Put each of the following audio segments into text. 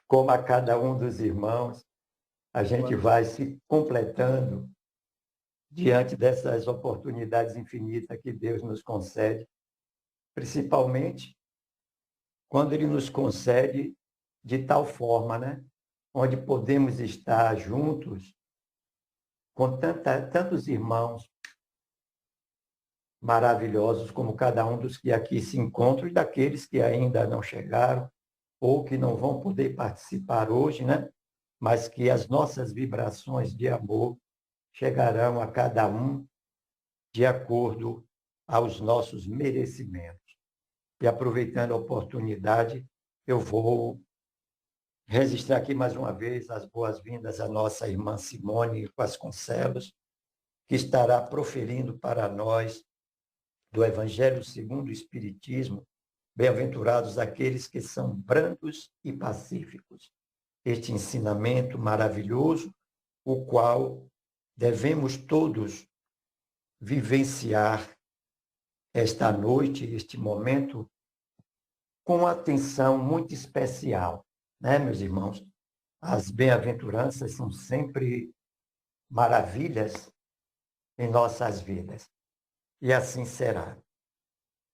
como a cada um dos irmãos, a gente vai se completando diante dessas oportunidades infinitas que Deus nos concede, principalmente quando Ele nos concede de tal forma, né? Onde podemos estar juntos com tantos irmãos maravilhosos como cada um dos que aqui se encontram e daqueles que ainda não chegaram ou que não vão poder participar hoje, né? Mas que as nossas vibrações de amor chegarão a cada um de acordo aos nossos merecimentos. E aproveitando a oportunidade, eu vou registrar aqui mais uma vez as boas-vindas à nossa irmã Simone Vasconcelos, que estará proferindo para nós do Evangelho segundo o Espiritismo, bem-aventurados aqueles que são brandos e pacíficos. Este ensinamento maravilhoso, o qual devemos todos vivenciar esta noite, este momento, com atenção muito especial, né, meus irmãos? As bem-aventuranças são sempre maravilhas em nossas vidas, e assim será.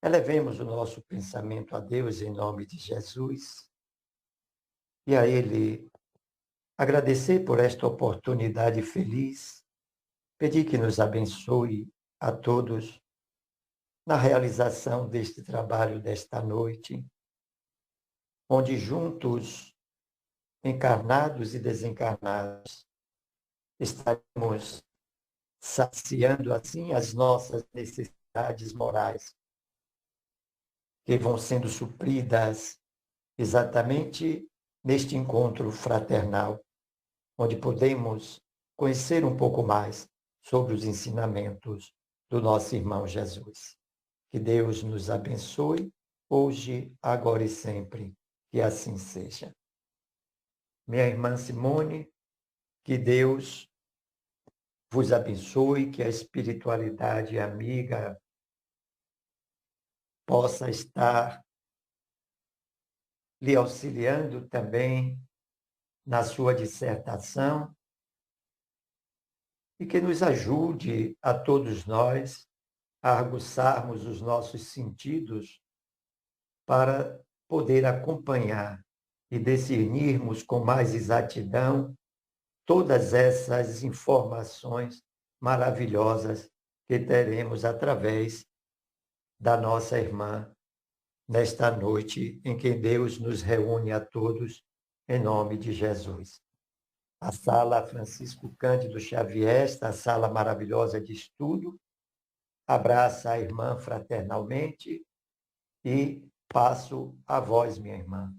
Elevemos o nosso pensamento a Deus em nome de Jesus e a Ele agradecer por esta oportunidade feliz, pedir que nos abençoe a todos na realização deste trabalho desta noite, onde juntos, encarnados e desencarnados, estaremos saciando assim as nossas necessidades morais, que vão sendo supridas exatamente neste encontro fraternal, onde podemos conhecer um pouco mais sobre os ensinamentos do nosso irmão Jesus. Que Deus nos abençoe, hoje, agora e sempre, que assim seja. Minha irmã Simone, que Deus vos abençoe, que a espiritualidade amiga possa estar lhe auxiliando também na sua dissertação e que nos ajude a todos nós a aguçarmos os nossos sentidos para poder acompanhar e discernirmos com mais exatidão todas essas informações maravilhosas que teremos através da nossa irmã nesta noite em que Deus nos reúne a todos em nome de Jesus. A sala Francisco Cândido Xavier, esta sala maravilhosa de estudo, abraça a irmã fraternalmente e passo a vós, minha irmã,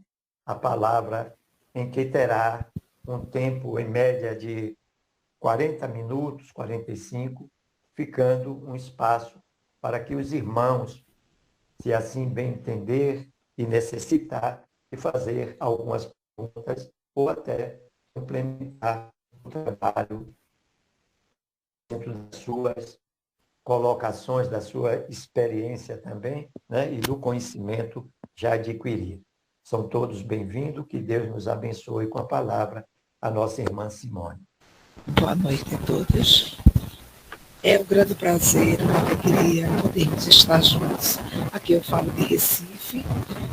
a palavra em que terá um tempo em média de 40 minutos, 45, ficando um espaço para que os irmãos, se assim bem entender e necessitar, de fazer algumas perguntas ou até complementar o trabalho dentro das suas colocações, da sua experiência também, né, e do conhecimento já adquirido. São todos bem-vindos, que Deus nos abençoe com a palavra, a nossa irmã Simone. Boa noite a todos. É um grande prazer, uma alegria podermos estar juntos. Aqui eu falo de Recife,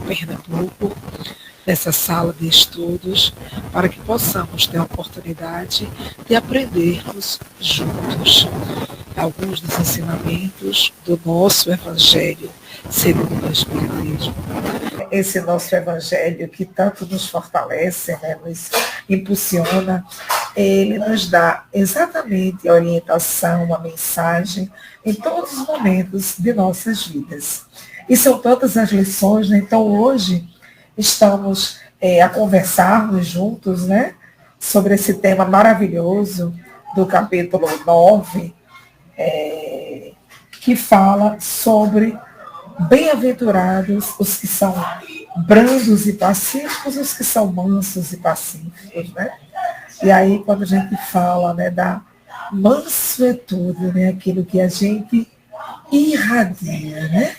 Pernambuco, nessa sala de estudos, para que possamos ter a oportunidade de aprendermos juntos alguns dos ensinamentos do nosso Evangelho segundo o Espiritismo. Esse nosso Evangelho que tanto nos fortalece, né, nos impulsiona, ele nos dá exatamente a orientação, a mensagem em todos os momentos de nossas vidas. E são tantas as lições, né? Então hoje estamos a conversarmos juntos, né, sobre esse tema maravilhoso do capítulo 9, que fala sobre bem-aventurados os que são brandos e pacíficos, os que são mansos e pacíficos, né? E aí, quando a gente fala, né, da mansuetude, né, aquilo que a gente irradia, né?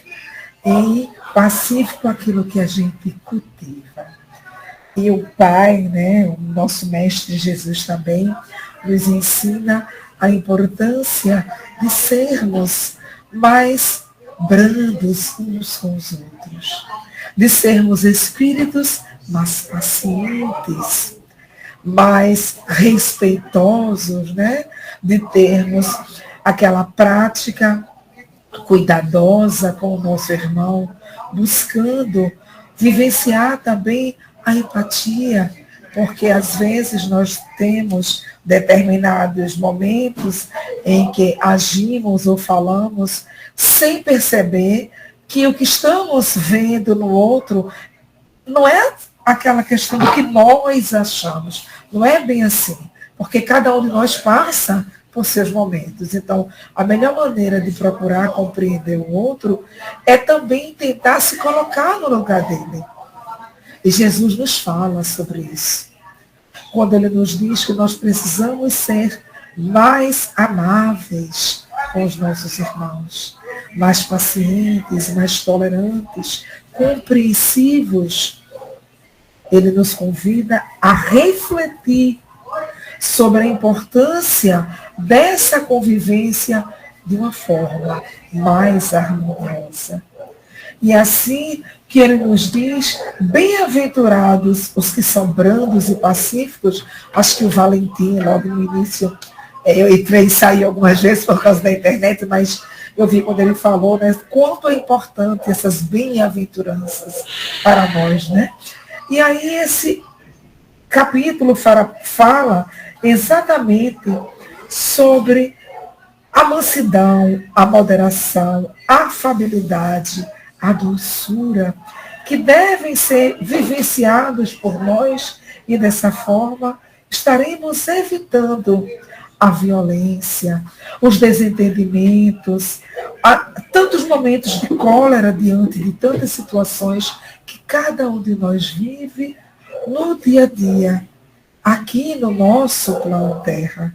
E pacífico, aquilo que a gente cultiva. E o Pai, né, o nosso Mestre Jesus também, nos ensina a importância de sermos mais brandos uns com os outros, de sermos espíritos mais pacientes, mais respeitosos, né? De termos aquela prática cuidadosa com o nosso irmão, buscando vivenciar também a empatia, porque às vezes nós temos determinados momentos em que agimos ou falamos sem perceber que o que estamos vendo no outro não é aquela questão do que nós achamos. Não é bem assim. Porque cada um de nós passa por seus momentos. Então, a melhor maneira de procurar compreender o outro é também tentar se colocar no lugar dele. E Jesus nos fala sobre isso. Quando ele nos diz que nós precisamos ser mais amáveis com os nossos irmãos, mais pacientes, mais tolerantes, compreensivos. Ele nos convida a refletir sobre a importância dessa convivência de uma forma mais harmoniosa. E assim que ele nos diz, bem-aventurados os que são brandos e pacíficos, acho que o Valentim, logo no início, eu entrei e saí algumas vezes por causa da internet, mas eu vi quando ele falou, né, quanto é importante essas bem-aventuranças para nós, né? E aí esse capítulo fala exatamente sobre a mansidão, a moderação, a afabilidade, a doçura, que devem ser vivenciados por nós e dessa forma estaremos evitando a violência, os desentendimentos, tantos momentos de cólera diante de tantas situações que cada um de nós vive no dia a dia, aqui no nosso plano Terra.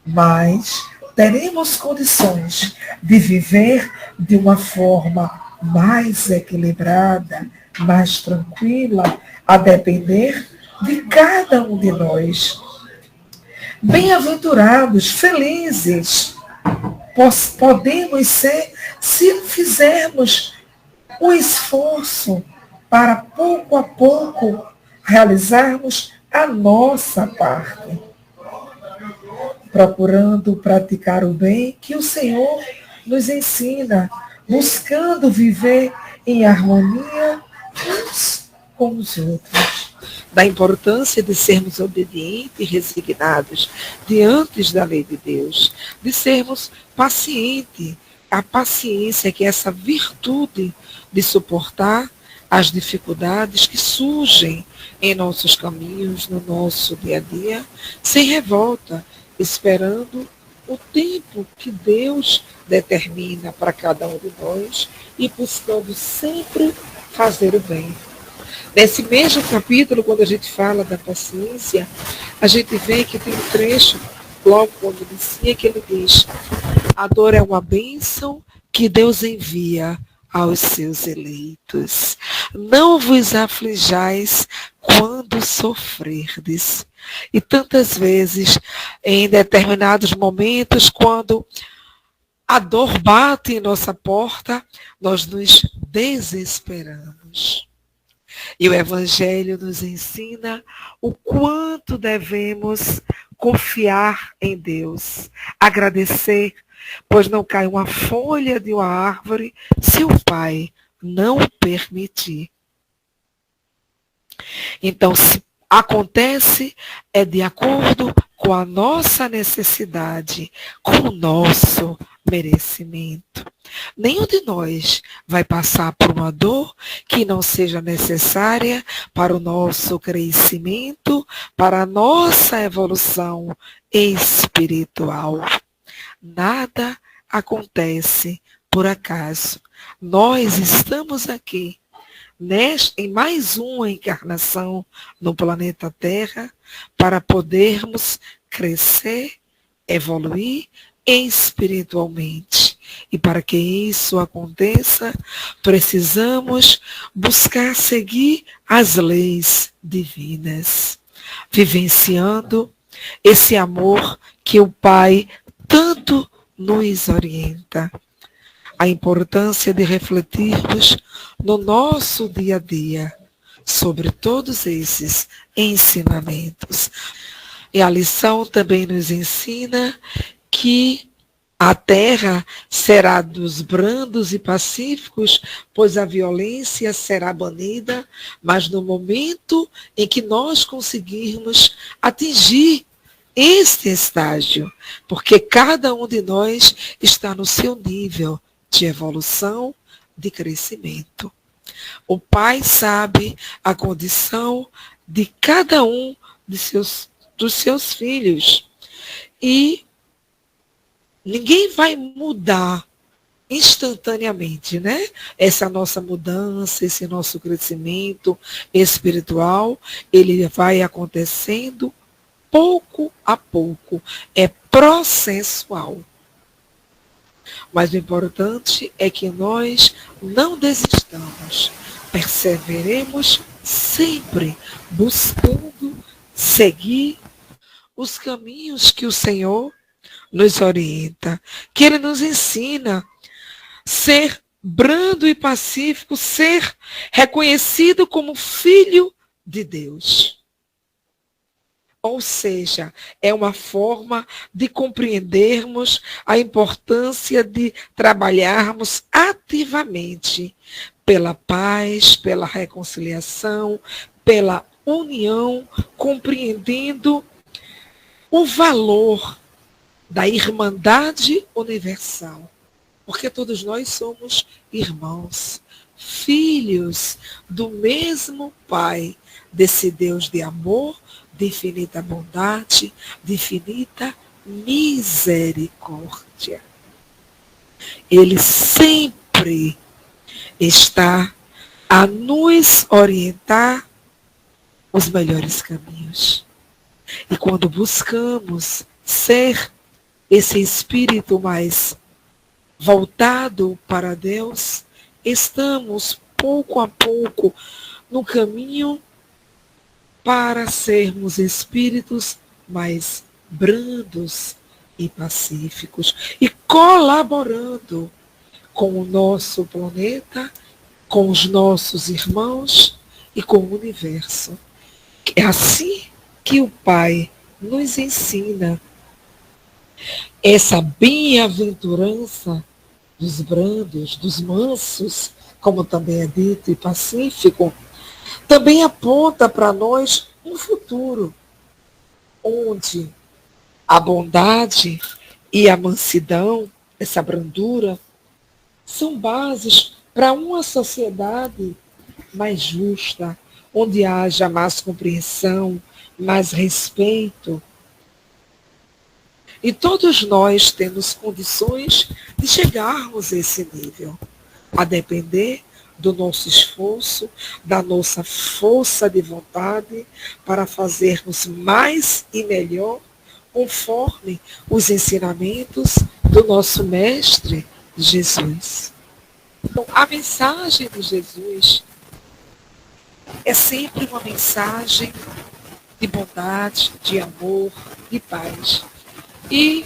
Mas teremos condições de viver de uma forma mais equilibrada, mais tranquila, a depender de cada um de nós. Bem-aventurados, felizes, podemos ser se fizermos o esforço para pouco a pouco realizarmos a nossa parte, procurando praticar o bem que o Senhor nos ensina, buscando viver em harmonia uns com os outros. Da importância de sermos obedientes e resignados diante da lei de Deus, de sermos pacientes, a paciência que é essa virtude de suportar as dificuldades que surgem em nossos caminhos, no nosso dia a dia, sem revolta, esperando o tempo que Deus determina para cada um de nós e buscando sempre fazer o bem. Nesse mesmo capítulo, quando a gente fala da paciência, a gente vê que tem um trecho, logo quando inicia, que ele diz: a dor é uma bênção que Deus envia aos seus eleitos. Não vos aflijais quando sofrerdes. E tantas vezes, em determinados momentos, quando a dor bate em nossa porta, nós nos desesperamos. E o Evangelho nos ensina o quanto devemos confiar em Deus, agradecer, pois não cai uma folha de uma árvore se o Pai não permitir. Então, se acontece, é de acordo com a nossa necessidade, com o nosso merecimento. Nenhum de nós vai passar por uma dor que não seja necessária para o nosso crescimento, para a nossa evolução espiritual. Nada acontece por acaso. Nós estamos aqui em mais uma encarnação no planeta Terra para podermos crescer, evoluir espiritualmente. E para que isso aconteça, precisamos buscar seguir as leis divinas, vivenciando esse amor que o Pai tanto nos orienta. A importância de refletirmos no nosso dia a dia sobre todos esses ensinamentos. E a lição também nos ensina que a terra será dos brandos e pacíficos, pois a violência será banida, mas no momento em que nós conseguirmos atingir este estágio, porque cada um de nós está no seu nível de evolução, de crescimento. O Pai sabe a condição de cada um dos seus filhos. E ninguém vai mudar instantaneamente, né? Essa nossa mudança, esse nosso crescimento espiritual, ele vai acontecendo pouco a pouco. É processual. Mas o importante é que nós não desistamos, perseveremos sempre buscando seguir os caminhos que o Senhor nos orienta, que Ele nos ensina ser brando e pacífico, ser reconhecido como filho de Deus. Ou seja, é uma forma de compreendermos a importância de trabalharmos ativamente pela paz, pela reconciliação, pela união, compreendendo o valor da irmandade universal. Porque todos nós somos irmãos, filhos do mesmo Pai, desse Deus de amor, de infinita bondade, de infinita misericórdia. Ele sempre está a nos orientar os melhores caminhos. E quando buscamos ser esse espírito mais voltado para Deus, estamos pouco a pouco no caminho para sermos espíritos mais brandos e pacíficos e colaborando com o nosso planeta, com os nossos irmãos e com o universo. É assim que o Pai nos ensina essa bem-aventurança dos brandos, dos mansos, como também é dito, e pacífico, também aponta para nós um futuro onde a bondade e a mansidão, essa brandura, são bases para uma sociedade mais justa, onde haja mais compreensão, mais respeito. E todos nós temos condições de chegarmos a esse nível, a depender do nosso esforço, da nossa força de vontade para fazermos mais e melhor conforme os ensinamentos do nosso Mestre Jesus. Então, a mensagem de Jesus é sempre uma mensagem de bondade, de amor, de paz. E,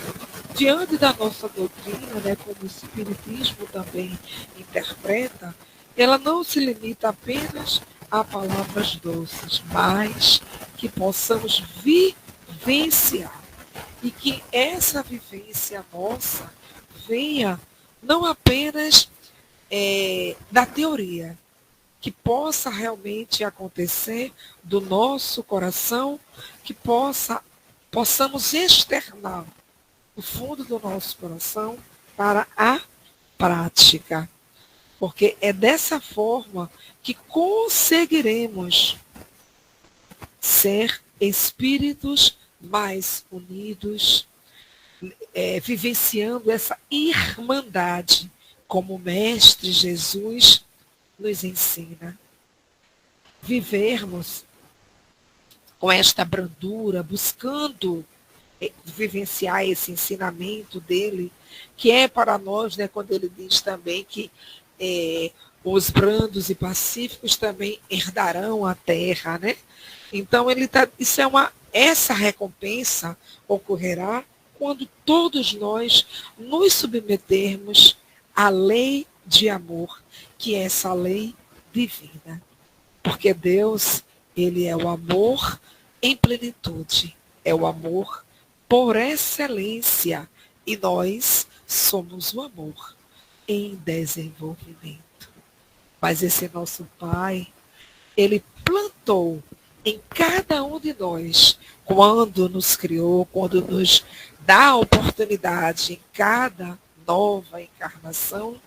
diante da nossa doutrina, né, como o Espiritismo também interpreta, ela não se limita apenas a palavras doces, mas que possamos vivenciar. E que essa vivência nossa venha não apenas da teoria, que possa realmente acontecer do nosso coração, que possamos externar o fundo do nosso coração para a prática. Porque é dessa forma que conseguiremos ser espíritos mais unidos, vivenciando essa irmandade, como o Mestre Jesus nos ensina. Vivermos com esta brandura, buscando vivenciar esse ensinamento dele, que é para nós, né, quando ele diz também que os brandos e pacíficos também herdarão a terra, né? Então essa recompensa ocorrerá quando todos nós nos submetermos à lei de amor, que é essa lei divina. Porque Deus, ele é o amor em plenitude, é o amor por excelência, e nós somos o amor em desenvolvimento. Mas esse nosso Pai, ele plantou em cada um de nós, quando nos criou, quando nos dá a oportunidade em cada nova encarnação,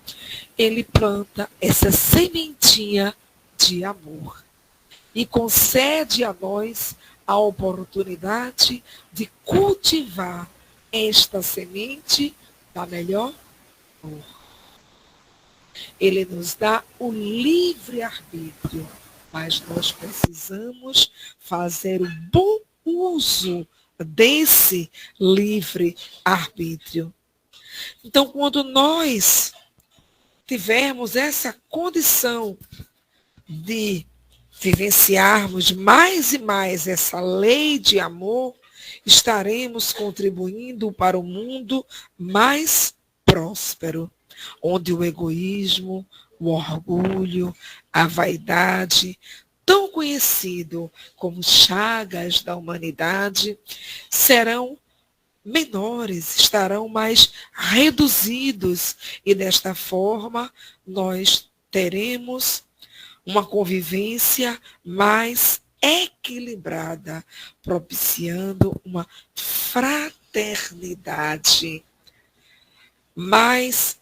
ele planta essa sementinha de amor e concede a nós a oportunidade de cultivar esta semente da melhor forma. Ele nos dá o livre-arbítrio, mas nós precisamos fazer o bom uso desse livre-arbítrio. Então, quando nós tivermos essa condição de vivenciarmos mais e mais essa lei de amor, estaremos contribuindo para um mundo mais próspero, onde o egoísmo, o orgulho, a vaidade, tão conhecido como chagas da humanidade, serão menores, estarão mais reduzidos, e desta forma nós teremos uma convivência mais equilibrada, propiciando uma fraternidade mais,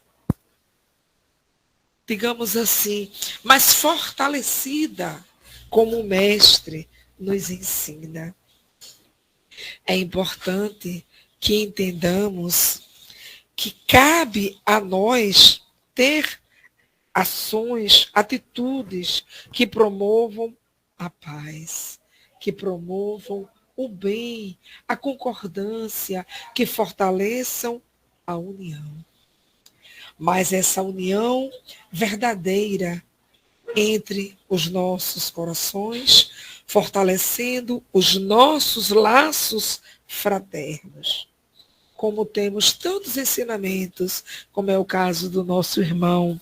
digamos assim, mais fortalecida, como o Mestre nos ensina. É importante que entendamos que cabe a nós ter ações, atitudes que promovam a paz, que promovam o bem, a concordância, que fortaleçam a união. Mas essa união verdadeira entre os nossos corações, fortalecendo os nossos laços fraternos. Como temos tantos ensinamentos, como é o caso do nosso irmão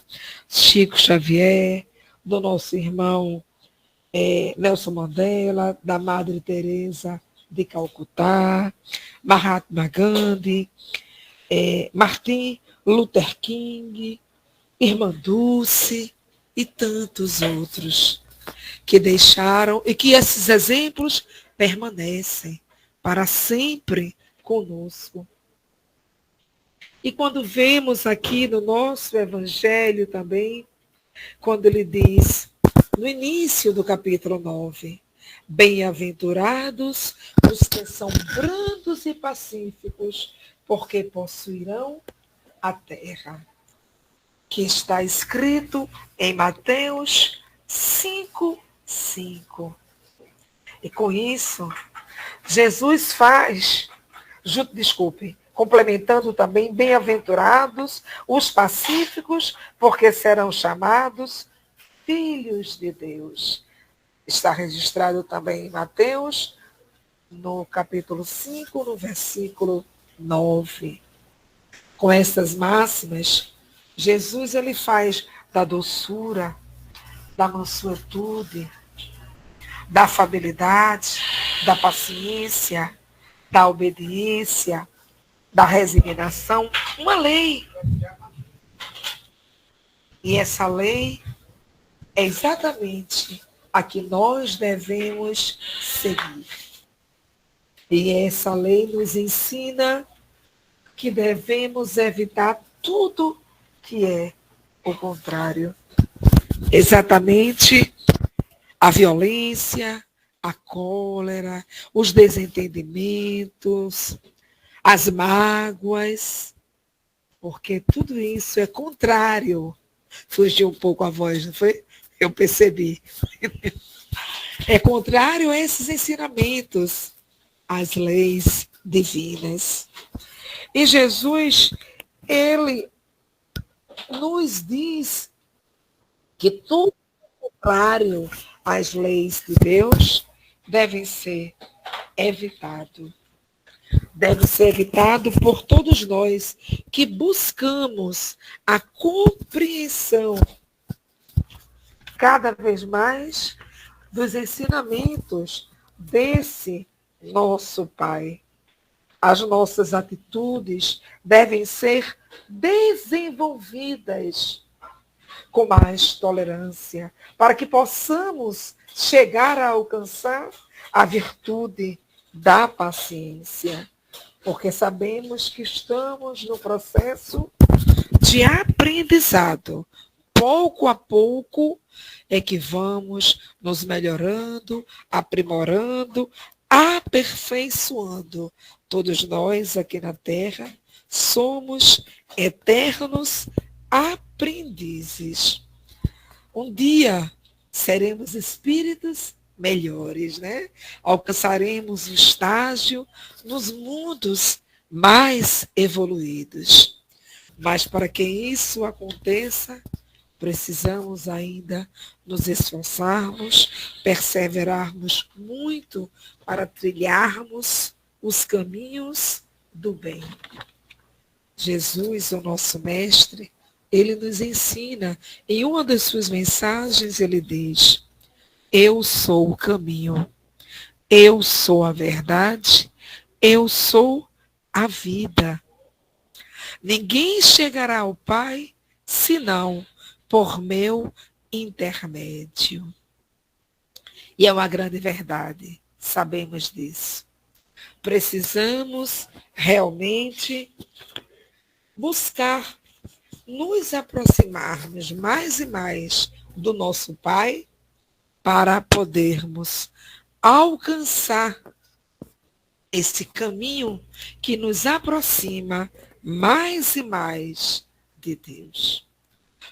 Chico Xavier, do nosso irmão Nelson Mandela, da Madre Teresa de Calcutá, Mahatma Gandhi, Martin Luther King, Irmã Dulce e tantos outros que deixaram, e que esses exemplos permanecem para sempre conosco. E quando vemos aqui no nosso Evangelho também, quando ele diz, no início do capítulo 9, bem-aventurados os que são brandos e pacíficos, porque possuirão a terra. Que está escrito em Mateus 5:5. E com isso, Jesus complementando também, bem-aventurados os pacíficos, porque serão chamados filhos de Deus. Está registrado também em Mateus, no capítulo 5, no versículo 9. Com essas máximas, Jesus ele faz da doçura, da mansuetude, da afabilidade, da paciência, da obediência, da resignação, uma lei. E essa lei é exatamente a que nós devemos seguir. E essa lei nos ensina que devemos evitar tudo que é o contrário. Exatamente a violência, a cólera, os desentendimentos, as mágoas, porque tudo isso é contrário. Fugiu um pouco a voz, não foi? Eu percebi. É contrário a esses ensinamentos, às leis divinas. E Jesus, ele nos diz que tudo contrário às leis de Deus deve ser evitado. Deve ser evitado por todos nós que buscamos a compreensão cada vez mais dos ensinamentos desse nosso Pai. As nossas atitudes devem ser desenvolvidas com mais tolerância, para que possamos chegar a alcançar a virtude da paciência, porque sabemos que estamos no processo de aprendizado. Pouco a pouco é que vamos nos melhorando, aprimorando, aperfeiçoando. Todos nós aqui na Terra somos eternos aprendizes. Um dia seremos espíritos melhores, né? Alcançaremos o estágio nos mundos mais evoluídos. Mas para que isso aconteça, precisamos ainda nos esforçarmos, perseverarmos muito para trilharmos os caminhos do bem. Jesus, o nosso mestre, ele nos ensina, em uma das suas mensagens, ele diz: eu sou o caminho, eu sou a verdade, eu sou a vida. Ninguém chegará ao Pai senão por meu intermédio. E é uma grande verdade, sabemos disso. Precisamos realmente buscar nos aproximarmos mais e mais do nosso Pai para podermos alcançar esse caminho que nos aproxima mais e mais de Deus.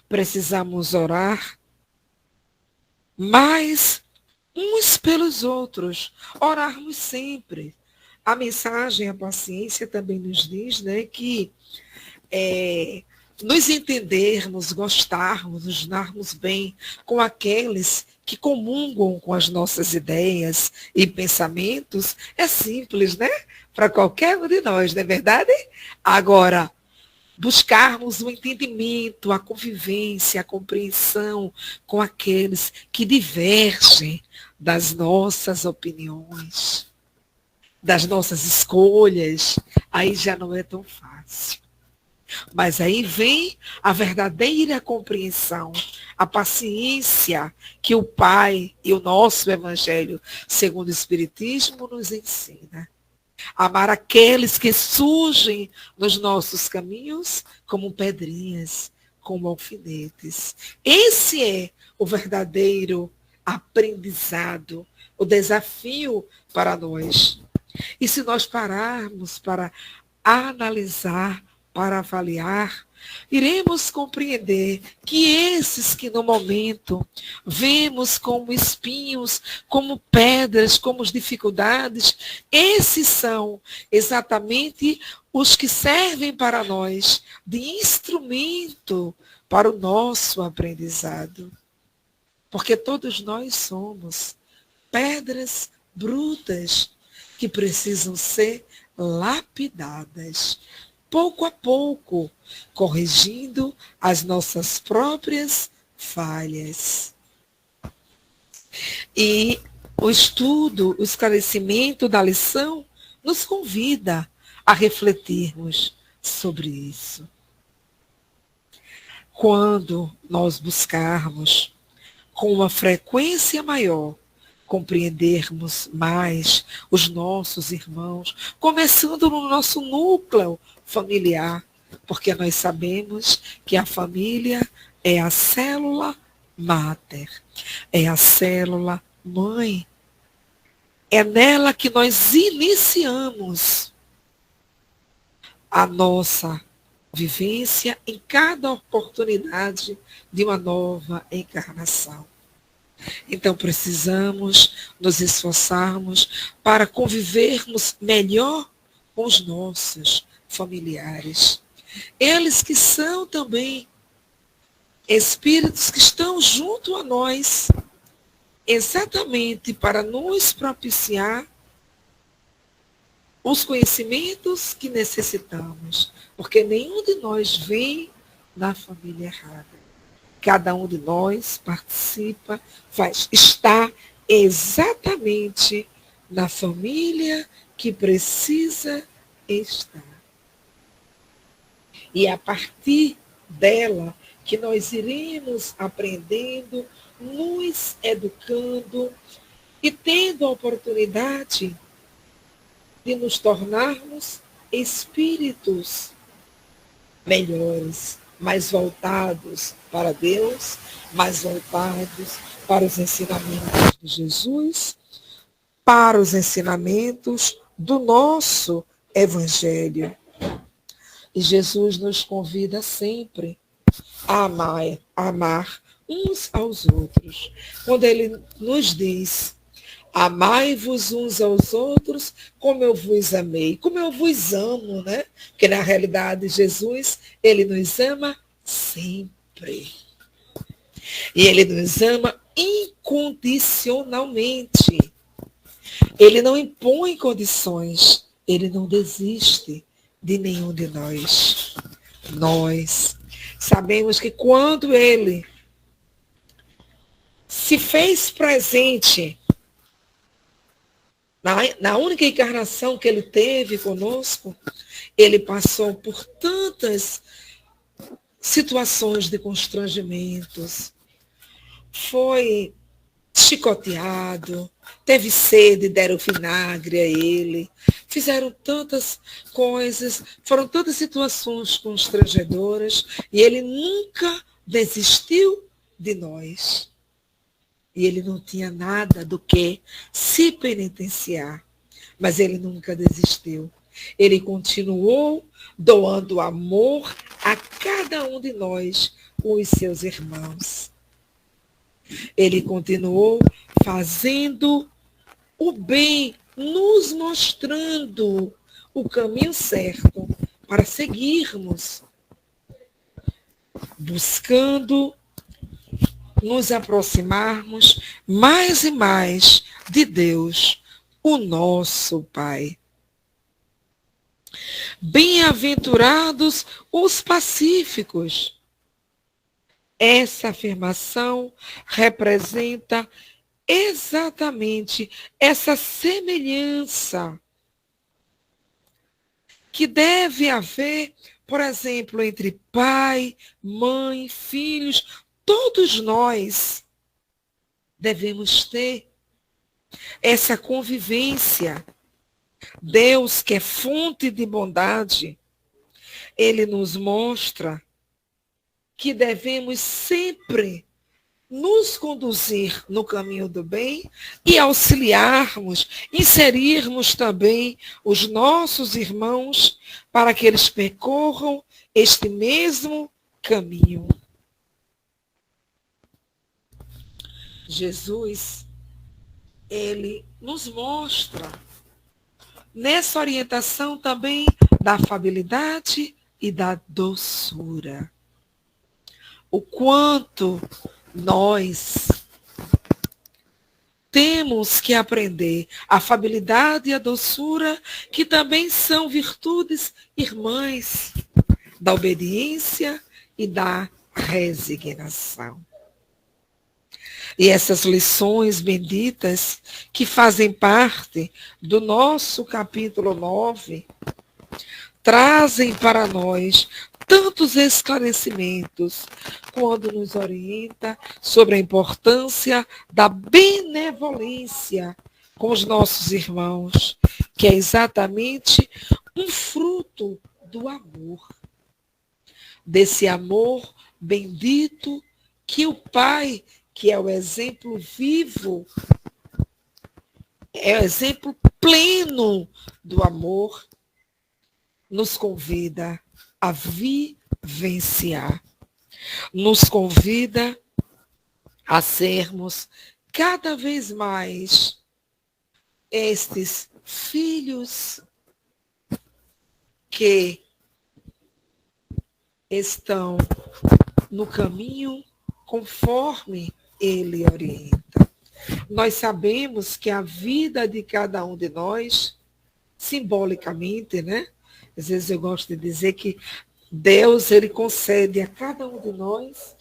Precisamos orar mais uns pelos outros, orarmos sempre. A mensagem, a paciência também nos diz, né, que nos entendermos, gostarmos, nos darmos bem com aqueles que comungam com as nossas ideias e pensamentos, é simples, né? Para qualquer um de nós, não é verdade? Agora, buscarmos o entendimento, a convivência, a compreensão com aqueles que divergem das nossas opiniões, das nossas escolhas, aí já não é tão fácil. Mas aí vem a verdadeira compreensão, a paciência que o Pai e o nosso Evangelho, segundo o Espiritismo, nos ensina. Amar aqueles que surgem nos nossos caminhos como pedrinhas, como alfinetes. Esse é o verdadeiro aprendizado, o desafio para nós. E se nós pararmos para analisar, para avaliar, iremos compreender que esses que no momento vemos como espinhos, como pedras, como dificuldades, esses são exatamente os que servem para nós de instrumento para o nosso aprendizado. Porque todos nós somos pedras brutas que precisam ser lapidadas, pouco a pouco, corrigindo as nossas próprias falhas. E o estudo, o esclarecimento da lição nos convida a refletirmos sobre isso. Quando nós buscarmos com uma frequência maior compreendermos mais os nossos irmãos, começando no nosso núcleo familiar, porque nós sabemos que a família é a célula máter, é a célula mãe. É nela que nós iniciamos a nossa vivência em cada oportunidade de uma nova encarnação. Então precisamos nos esforçarmos para convivermos melhor com os nossos familiares. Eles que são também espíritos que estão junto a nós, exatamente para nos propiciar os conhecimentos que necessitamos, porque nenhum de nós vem da família errada. Cada um de nós participa, está exatamente na família que precisa estar. E é a partir dela que nós iremos aprendendo, nos educando e tendo a oportunidade de nos tornarmos espíritos melhores, mais voltados para Deus, mais voltados para os ensinamentos de Jesus, para os ensinamentos do nosso Evangelho. E Jesus nos convida sempre a amar uns aos outros. Quando ele nos diz: amai-vos uns aos outros como eu vos amei, como eu vos amo, né? Porque na realidade Jesus, ele nos ama sempre. E ele nos ama incondicionalmente. Ele não impõe condições, ele não desiste de nenhum de nós. Nós sabemos que quando ele se fez presente na única encarnação que ele teve conosco, ele passou por tantas situações de constrangimentos, foi chicoteado, teve sede, deram vinagre a ele, fizeram tantas coisas, foram tantas situações constrangedoras, e ele nunca desistiu de nós. E ele não tinha nada do que se penitenciar, mas ele nunca desistiu. Ele continuou doando amor a cada um de nós, os seus irmãos. Ele continuou fazendo o bem, nos mostrando o caminho certo para seguirmos, buscando nos aproximarmos mais e mais de Deus, o nosso Pai. Bem-aventurados os pacíficos. Essa afirmação representa exatamente essa semelhança que deve haver, por exemplo, entre pai, mãe, filhos. Todos nós devemos ter essa convivência. Deus, que é fonte de bondade, ele nos mostra que devemos sempre nos conduzir no caminho do bem e auxiliarmos, inserirmos também os nossos irmãos para que eles percorram este mesmo caminho. Jesus, ele nos mostra nessa orientação também da afabilidade e da doçura. O quanto nós temos que aprender a afabilidade e a doçura, que também são virtudes irmãs da obediência e da resignação. E essas lições benditas que fazem parte do nosso capítulo 9 trazem para nós tantos esclarecimentos quando nos orienta sobre a importância da benevolência com os nossos irmãos, que é exatamente um fruto do amor. Desse amor bendito que o Pai, que é o exemplo vivo, é o exemplo pleno do amor, nos convida a vivenciar, nos convida a sermos cada vez mais estes filhos que estão no caminho conforme Ele orienta. Nós sabemos que a vida de cada um de nós, simbolicamente, né? Às vezes eu gosto de dizer que Deus, Ele concede a cada um de nós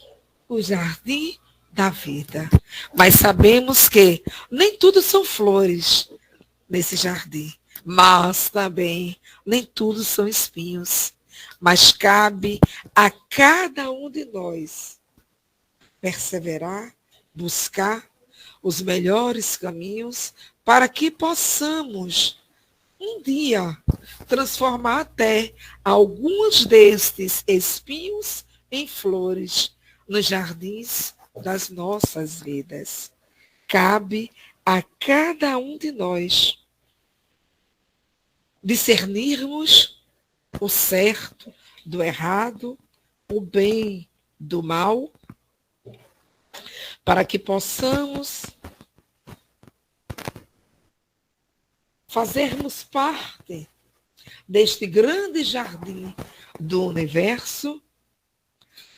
o jardim da vida. Mas sabemos que nem tudo são flores nesse jardim, mas também nem tudo são espinhos. Mas cabe a cada um de nós perseverar, buscar os melhores caminhos para que possamos um dia transformar até alguns destes espinhos em flores nos jardins das nossas vidas. Cabe a cada um de nós discernirmos o certo do errado, o bem do mal, para que possamos fazermos parte deste grande jardim do universo,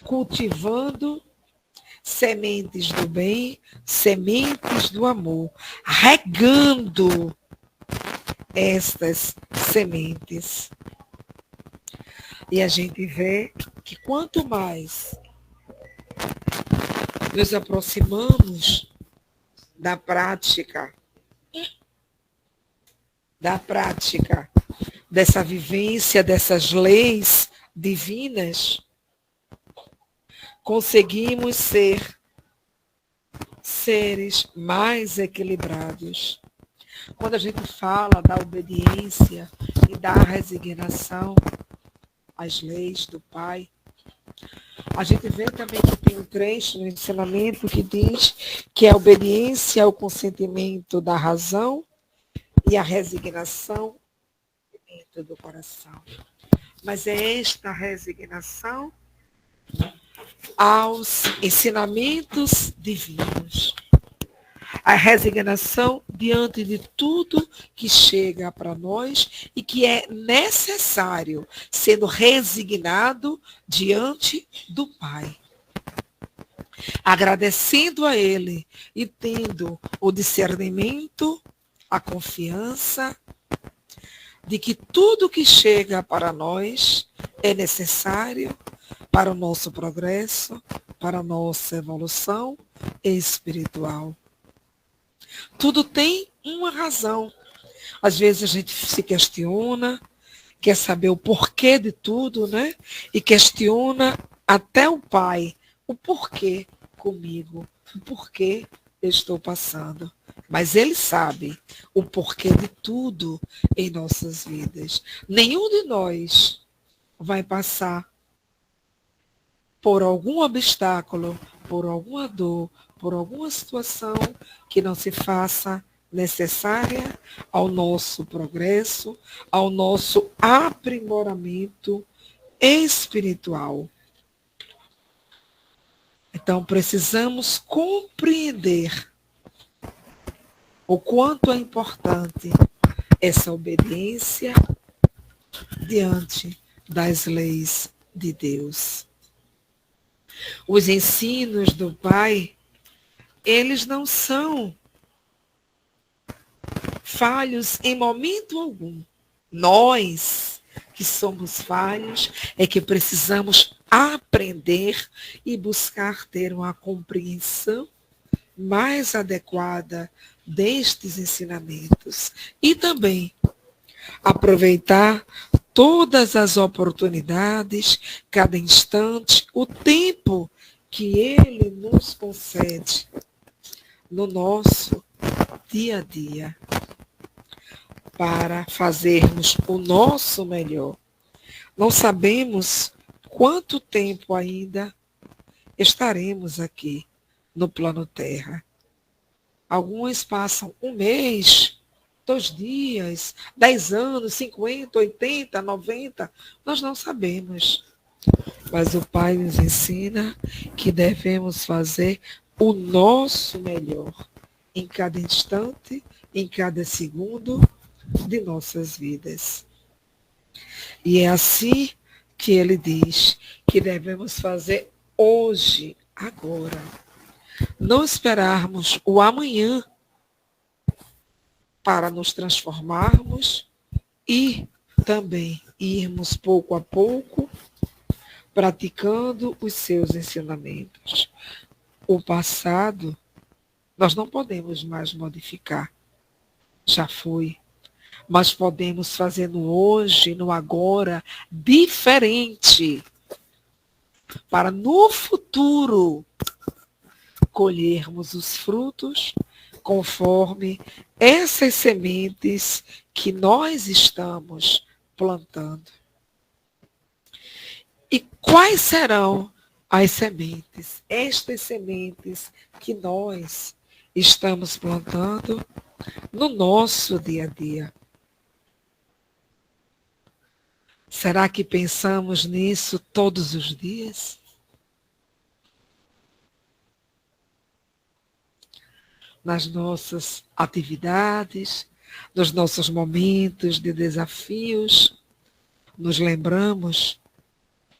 cultivando sementes do bem, sementes do amor, regando estas sementes. E a gente vê que quanto mais nos aproximamos da prática dessa vivência, dessas leis divinas, conseguimos ser seres mais equilibrados. Quando a gente fala da obediência e da resignação às leis do Pai, a gente vê também que tem um trecho no ensinamento que diz que a obediência ao consentimento da razão e a resignação dentro do coração. Mas é esta resignação aos ensinamentos divinos. A resignação diante de tudo que chega para nós e que é necessário, sendo resignado diante do Pai. Agradecendo a Ele e tendo o discernimento, a confiança de que tudo que chega para nós é necessário para o nosso progresso, para a nossa evolução espiritual. Tudo tem uma razão. Às vezes a gente se questiona, quer saber o porquê de tudo, né? E questiona até o Pai, o porquê comigo, o porquê eu estou passando. Mas Ele sabe o porquê de tudo em nossas vidas. Nenhum de nós vai passar por algum obstáculo, por alguma dor, por alguma situação que não se faça necessária ao nosso progresso, ao nosso aprimoramento espiritual. Então, precisamos compreender o quanto é importante essa obediência diante das leis de Deus. Os ensinos do Pai, eles não são falhos em momento algum. Nós, que somos falhos, é que precisamos aprender e buscar ter uma compreensão mais adequada destes ensinamentos. E também aproveitar todas as oportunidades, cada instante, o tempo que Ele nos concede no nosso dia a dia, para fazermos o nosso melhor. Não sabemos quanto tempo ainda estaremos aqui no plano Terra. Alguns passam um mês, 2 dias, 10 anos, 50, 80, 90, nós não sabemos. Mas o Pai nos ensina que devemos fazer o nosso melhor em cada instante, em cada segundo de nossas vidas. E é assim que ele diz que devemos fazer hoje, agora. Não esperarmos o amanhã para nos transformarmos e também irmos pouco a pouco praticando os seus ensinamentos. O passado nós não podemos mais modificar, já foi, mas podemos fazer no hoje, no agora, diferente, para no futuro colhermos os frutos conforme essas sementes que nós estamos plantando. E quais serão as sementes? Estas sementes que nós estamos plantando no nosso dia a dia. Será que pensamos nisso todos os dias? Nas nossas atividades, nos nossos momentos de desafios, nos lembramos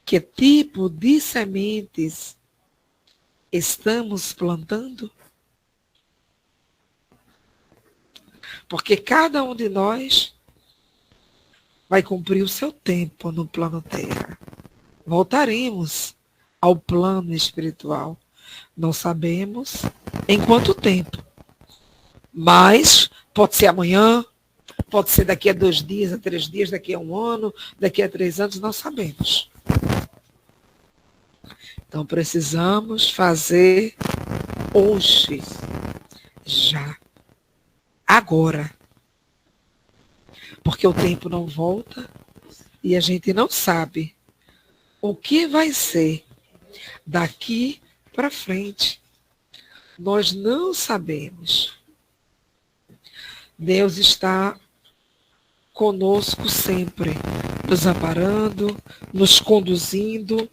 que tipo de sementes estamos plantando? Porque cada um de nós vai cumprir o seu tempo no plano Terra. Voltaremos ao plano espiritual. Não sabemos em quanto tempo. Mas pode ser amanhã, pode ser daqui a 2 dias, a 3 dias, daqui a 1 ano, daqui a 3 anos, não sabemos. Então precisamos fazer hoje, já, agora. Porque o tempo não volta e a gente não sabe o que vai ser daqui para frente. Nós não sabemos. Deus está conosco sempre, nos amparando, nos conduzindo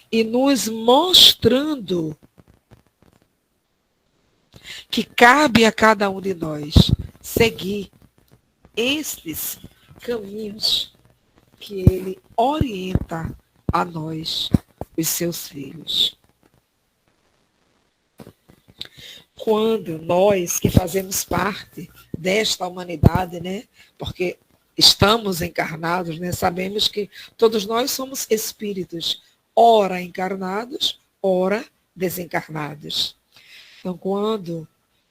e nos mostrando que cabe a cada um de nós seguir estes caminhos que Ele orienta a nós, os seus filhos. Quando nós que fazemos parte desta humanidade, né? Porque estamos encarnados, né? Sabemos que todos nós somos espíritos, ora encarnados, ora desencarnados. Então, quando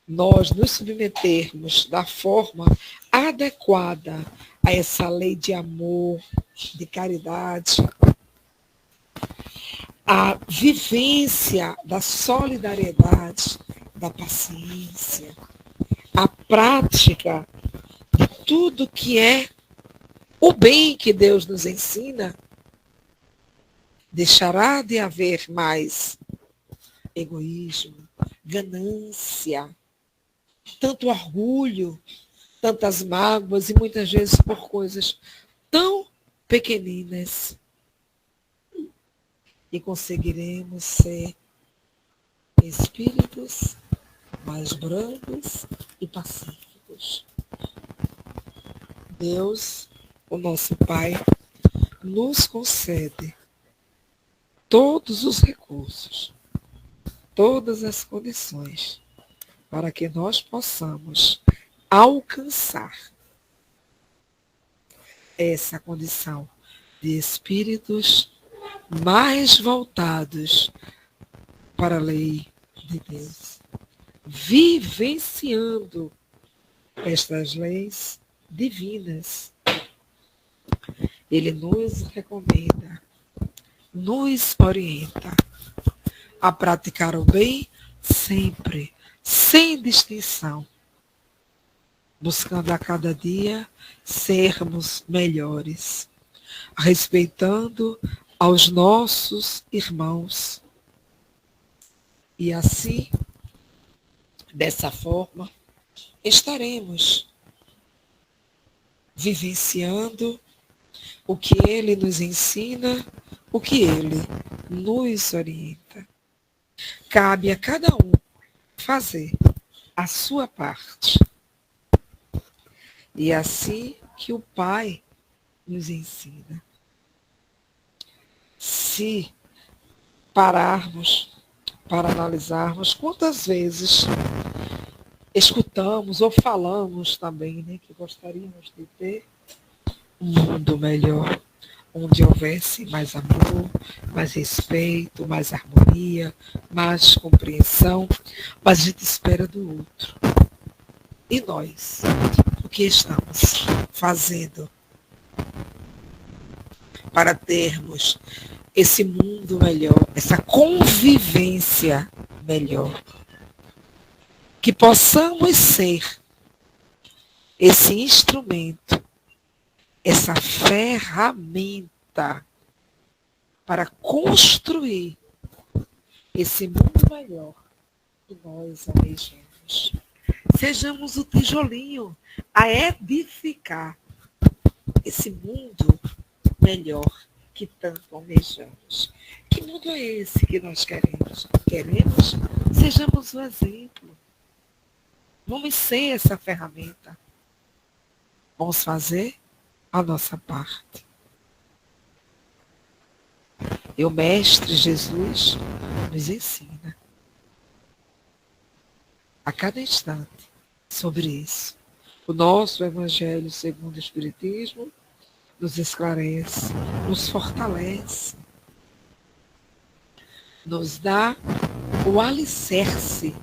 nós nos submetermos da forma adequada a essa lei de amor, de caridade, a vivência da solidariedade, da paciência, a prática de tudo que é o bem que Deus nos ensina, deixará de haver mais egoísmo, ganância, tanto orgulho, tantas mágoas e muitas vezes por coisas tão pequeninas. E conseguiremos ser espíritos mais brandos e pacíficos. Deus, o nosso Pai, nos concede todos os recursos, todas as condições para que nós possamos alcançar essa condição de espíritos mais voltados para a lei de Deus, vivenciando estas leis divinas. Ele nos recomenda, nos orienta a praticar o bem sempre, sem distinção, buscando a cada dia sermos melhores, respeitando aos nossos irmãos. E assim, dessa forma, estaremos vivenciando o que Ele nos ensina, o que Ele nos orienta. Cabe a cada um fazer a sua parte. E assim que o Pai nos ensina. Se pararmos para analisarmos quantas vezes escutamos ou falamos também, né, que gostaríamos de ter um mundo melhor, onde houvesse mais amor, mais respeito, mais harmonia, mais compreensão, mas a gente espera do outro. E nós, o que estamos fazendo para termos esse mundo melhor, essa convivência melhor? Que possamos ser esse instrumento, essa ferramenta para construir esse mundo melhor que nós almejamos. Sejamos o tijolinho a edificar esse mundo melhor que tanto almejamos. Que mundo é esse que nós queremos? Queremos? Sejamos o exemplo. Vamos ser essa ferramenta. Vamos fazer a nossa parte. E o Mestre Jesus nos ensina a cada instante sobre isso. O nosso Evangelho segundo o Espiritismo nos esclarece, nos fortalece, nos dá o alicerce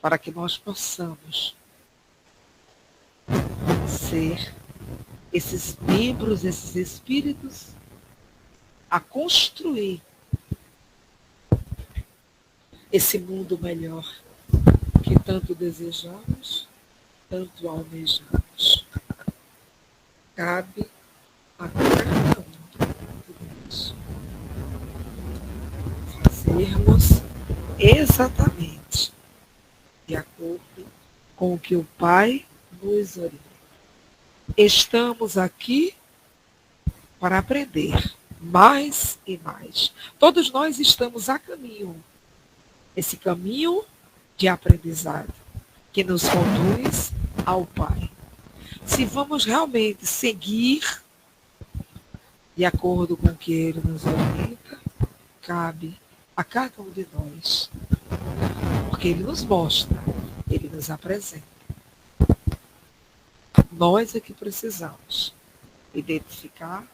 para que nós possamos ser esses membros, esses espíritos a construir esse mundo melhor que tanto desejamos, tanto almejamos. Cabe a cada um de nós fazermos exatamente de acordo com o que o Pai nos orienta. Estamos aqui para aprender mais e mais. Todos nós estamos a caminho. Esse caminho de aprendizado que nos conduz ao Pai. Se vamos realmente seguir de acordo com o que Ele nos orienta, cabe a cada um de nós. Porque Ele nos mostra, Ele nos apresenta. Nós é que precisamos identificar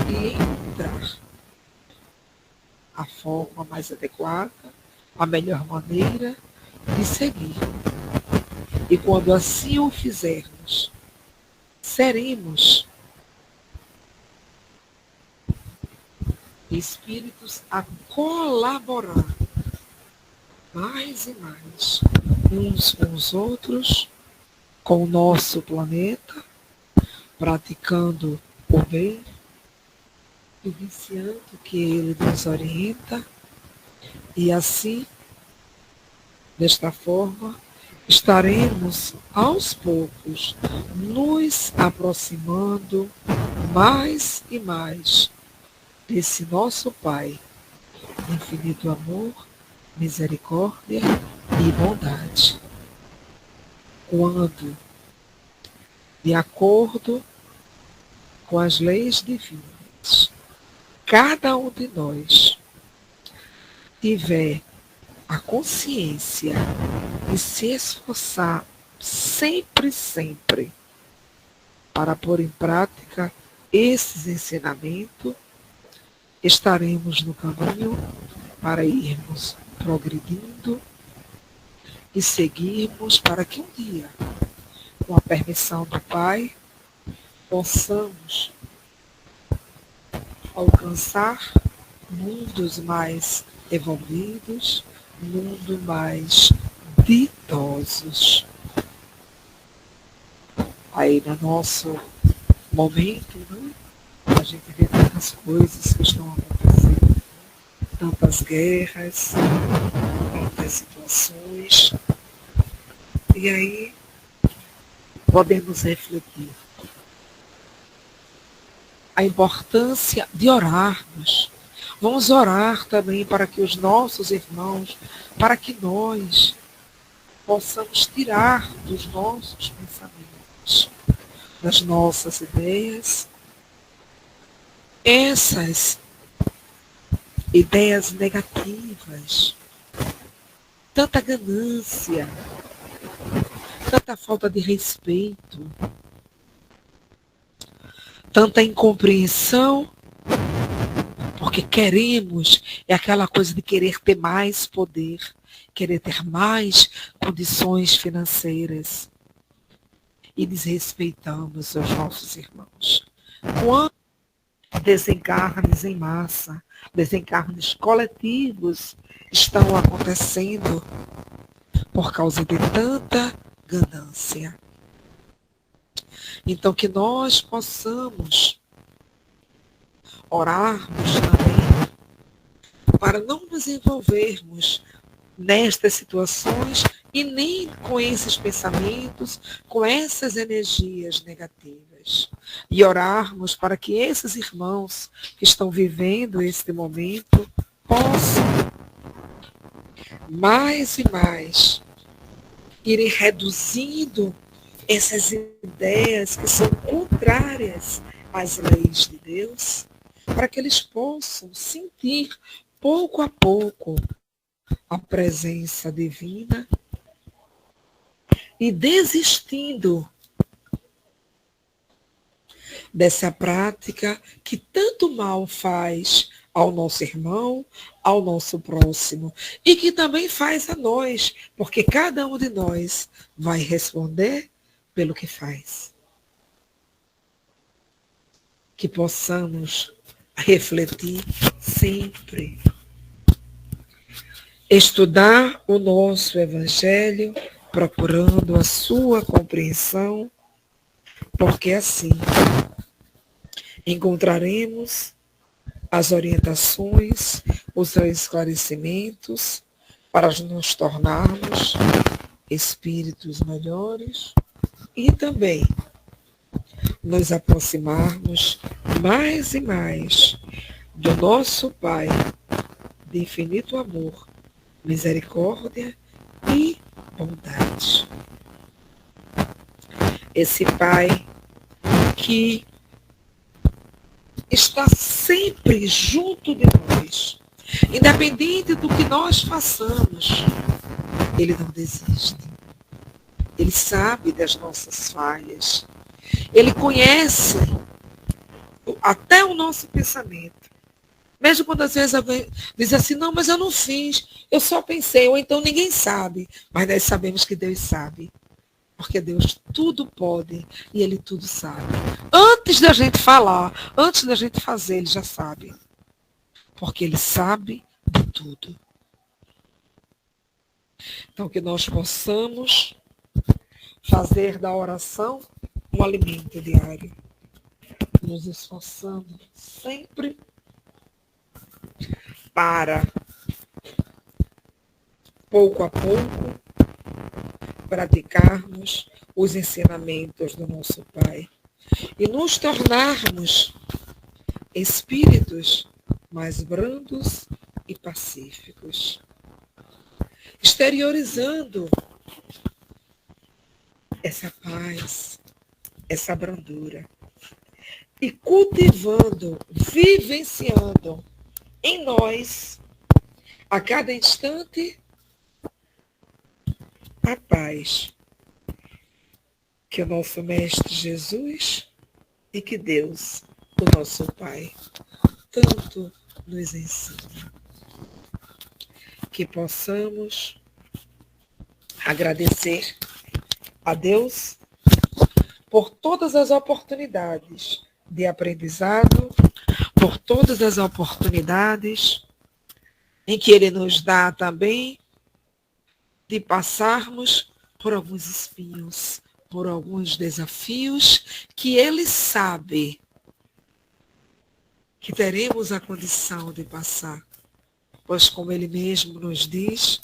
e encontrar a forma mais adequada, a melhor maneira de seguir. E quando assim o fizermos, seremos espíritos a colaborar mais e mais uns com os outros, com o nosso planeta, praticando o bem, vivenciando o que Ele nos orienta, e assim, desta forma, estaremos aos poucos nos aproximando mais e mais desse nosso Pai, infinito amor, misericórdia e bondade. Quando, de acordo com as leis divinas, cada um de nós tiver a consciência de se esforçar sempre, sempre para pôr em prática esses ensinamentos, estaremos no caminho para irmos progredindo e seguirmos para que um dia, com a permissão do Pai, possamos alcançar mundos mais evoluídos, mundos mais ditosos. Aí no nosso momento, né, a gente vê tantas coisas que estão acontecendo, tantas guerras, tantas situações, e aí podemos refletir a importância de orarmos. Vamos orar também para que os nossos irmãos, para que nós possamos tirar dos nossos pensamentos das nossas ideias, essas ideias negativas, tanta ganância, tanta falta de respeito, tanta incompreensão, porque queremos, é aquela coisa de querer ter mais poder, querer ter mais condições financeiras. E desrespeitamos os nossos irmãos. Quando desencarnes em massa, desencarnes coletivos estão acontecendo por causa de tanta ganância. Então, que nós possamos orarmos também para não nos envolvermos nestas situações e nem com esses pensamentos, com essas energias negativas. E orarmos para que esses irmãos que estão vivendo este momento possam mais e mais irem reduzindo essas ideias que são contrárias às leis de Deus, para que eles possam sentir pouco a pouco a presença divina e desistindo dessa prática que tanto mal faz ao nosso irmão, ao nosso próximo, e que também faz a nós, porque cada um de nós vai responder pelo que faz. Que possamos refletir sempre, estudar o nosso Evangelho, procurando a sua compreensão, porque assim encontraremos as orientações, os esclarecimentos para nos tornarmos espíritos melhores e também nos aproximarmos mais e mais do nosso Pai de infinito amor, misericórdia e bondade. Esse Pai que está sempre junto de nós, independente do que nós façamos, Ele não desiste. Ele sabe das nossas falhas. Ele conhece até o nosso pensamento. Mesmo quando às vezes alguém diz assim, não, mas eu não fiz, eu só pensei, ou então ninguém sabe. Mas nós sabemos que Deus sabe. Porque Deus tudo pode e Ele tudo sabe. Antes da gente falar, antes da gente fazer, Ele já sabe. Porque Ele sabe de tudo. Então, que nós possamos fazer da oração um alimento diário. Nos esforçando sempre para, pouco a pouco, praticarmos os ensinamentos do nosso Pai e nos tornarmos espíritos mais brandos e pacíficos, exteriorizando essa paz, essa brandura e cultivando, vivenciando em nós, a cada instante, a paz que o nosso Mestre Jesus e que Deus, o nosso Pai, tanto nos ensina. Que possamos agradecer a Deus por todas as oportunidades de aprendizado, por todas as oportunidades em que Ele nos dá também de passarmos por alguns espinhos, por alguns desafios que Ele sabe que teremos a condição de passar. Pois, como Ele mesmo nos diz,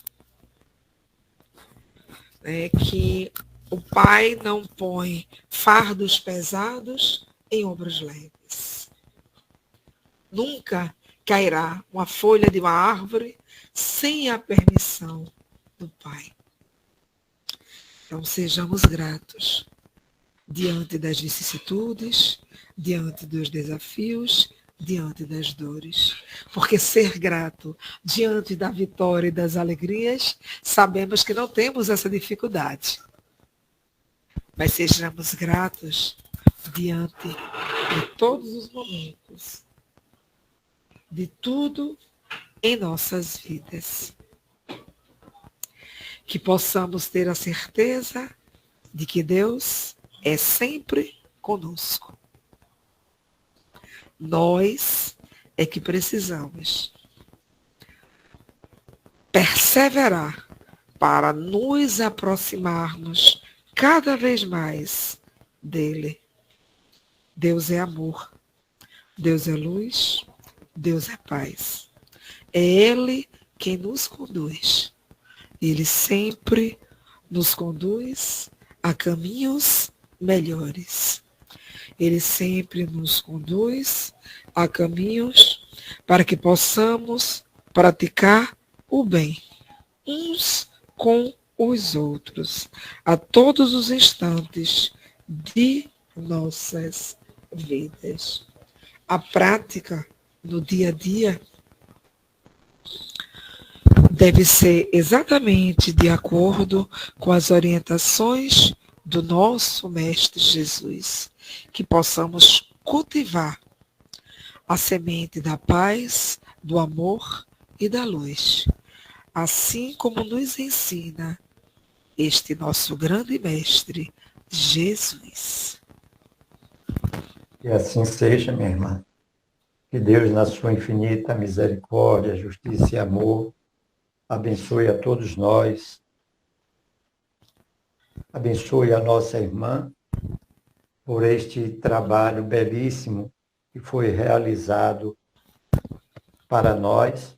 que o Pai não põe fardos pesados em ombros leves. Nunca cairá uma folha de uma árvore sem a permissão do Pai. Então, sejamos gratos. diante das vicissitudes, diante dos desafios, diante das dores. Porque ser grato diante da vitória e das alegrias, sabemos que não temos essa dificuldade. Mas sejamos gratos diante de todos os momentos, de tudo em nossas vidas. Que possamos ter a certeza de que Deus é sempre conosco. Nós é que precisamos perseverar para nos aproximarmos cada vez mais dele. Deus é amor, Deus é luz, Deus é paz. É Ele quem nos conduz. Ele sempre nos conduz a caminhos melhores. Ele sempre nos conduz a caminhos para que possamos praticar o bem, uns com os outros, a todos os instantes de nossas vidas. A prática no dia a dia deve ser exatamente de acordo com as orientações do nosso Mestre Jesus, que possamos cultivar a semente da paz, do amor e da luz, assim como nos ensina este nosso grande Mestre, Jesus. E assim seja, minha irmã. Que Deus, na sua infinita misericórdia, justiça e amor, abençoe a todos nós, abençoe a nossa irmã por este trabalho belíssimo que foi realizado para nós.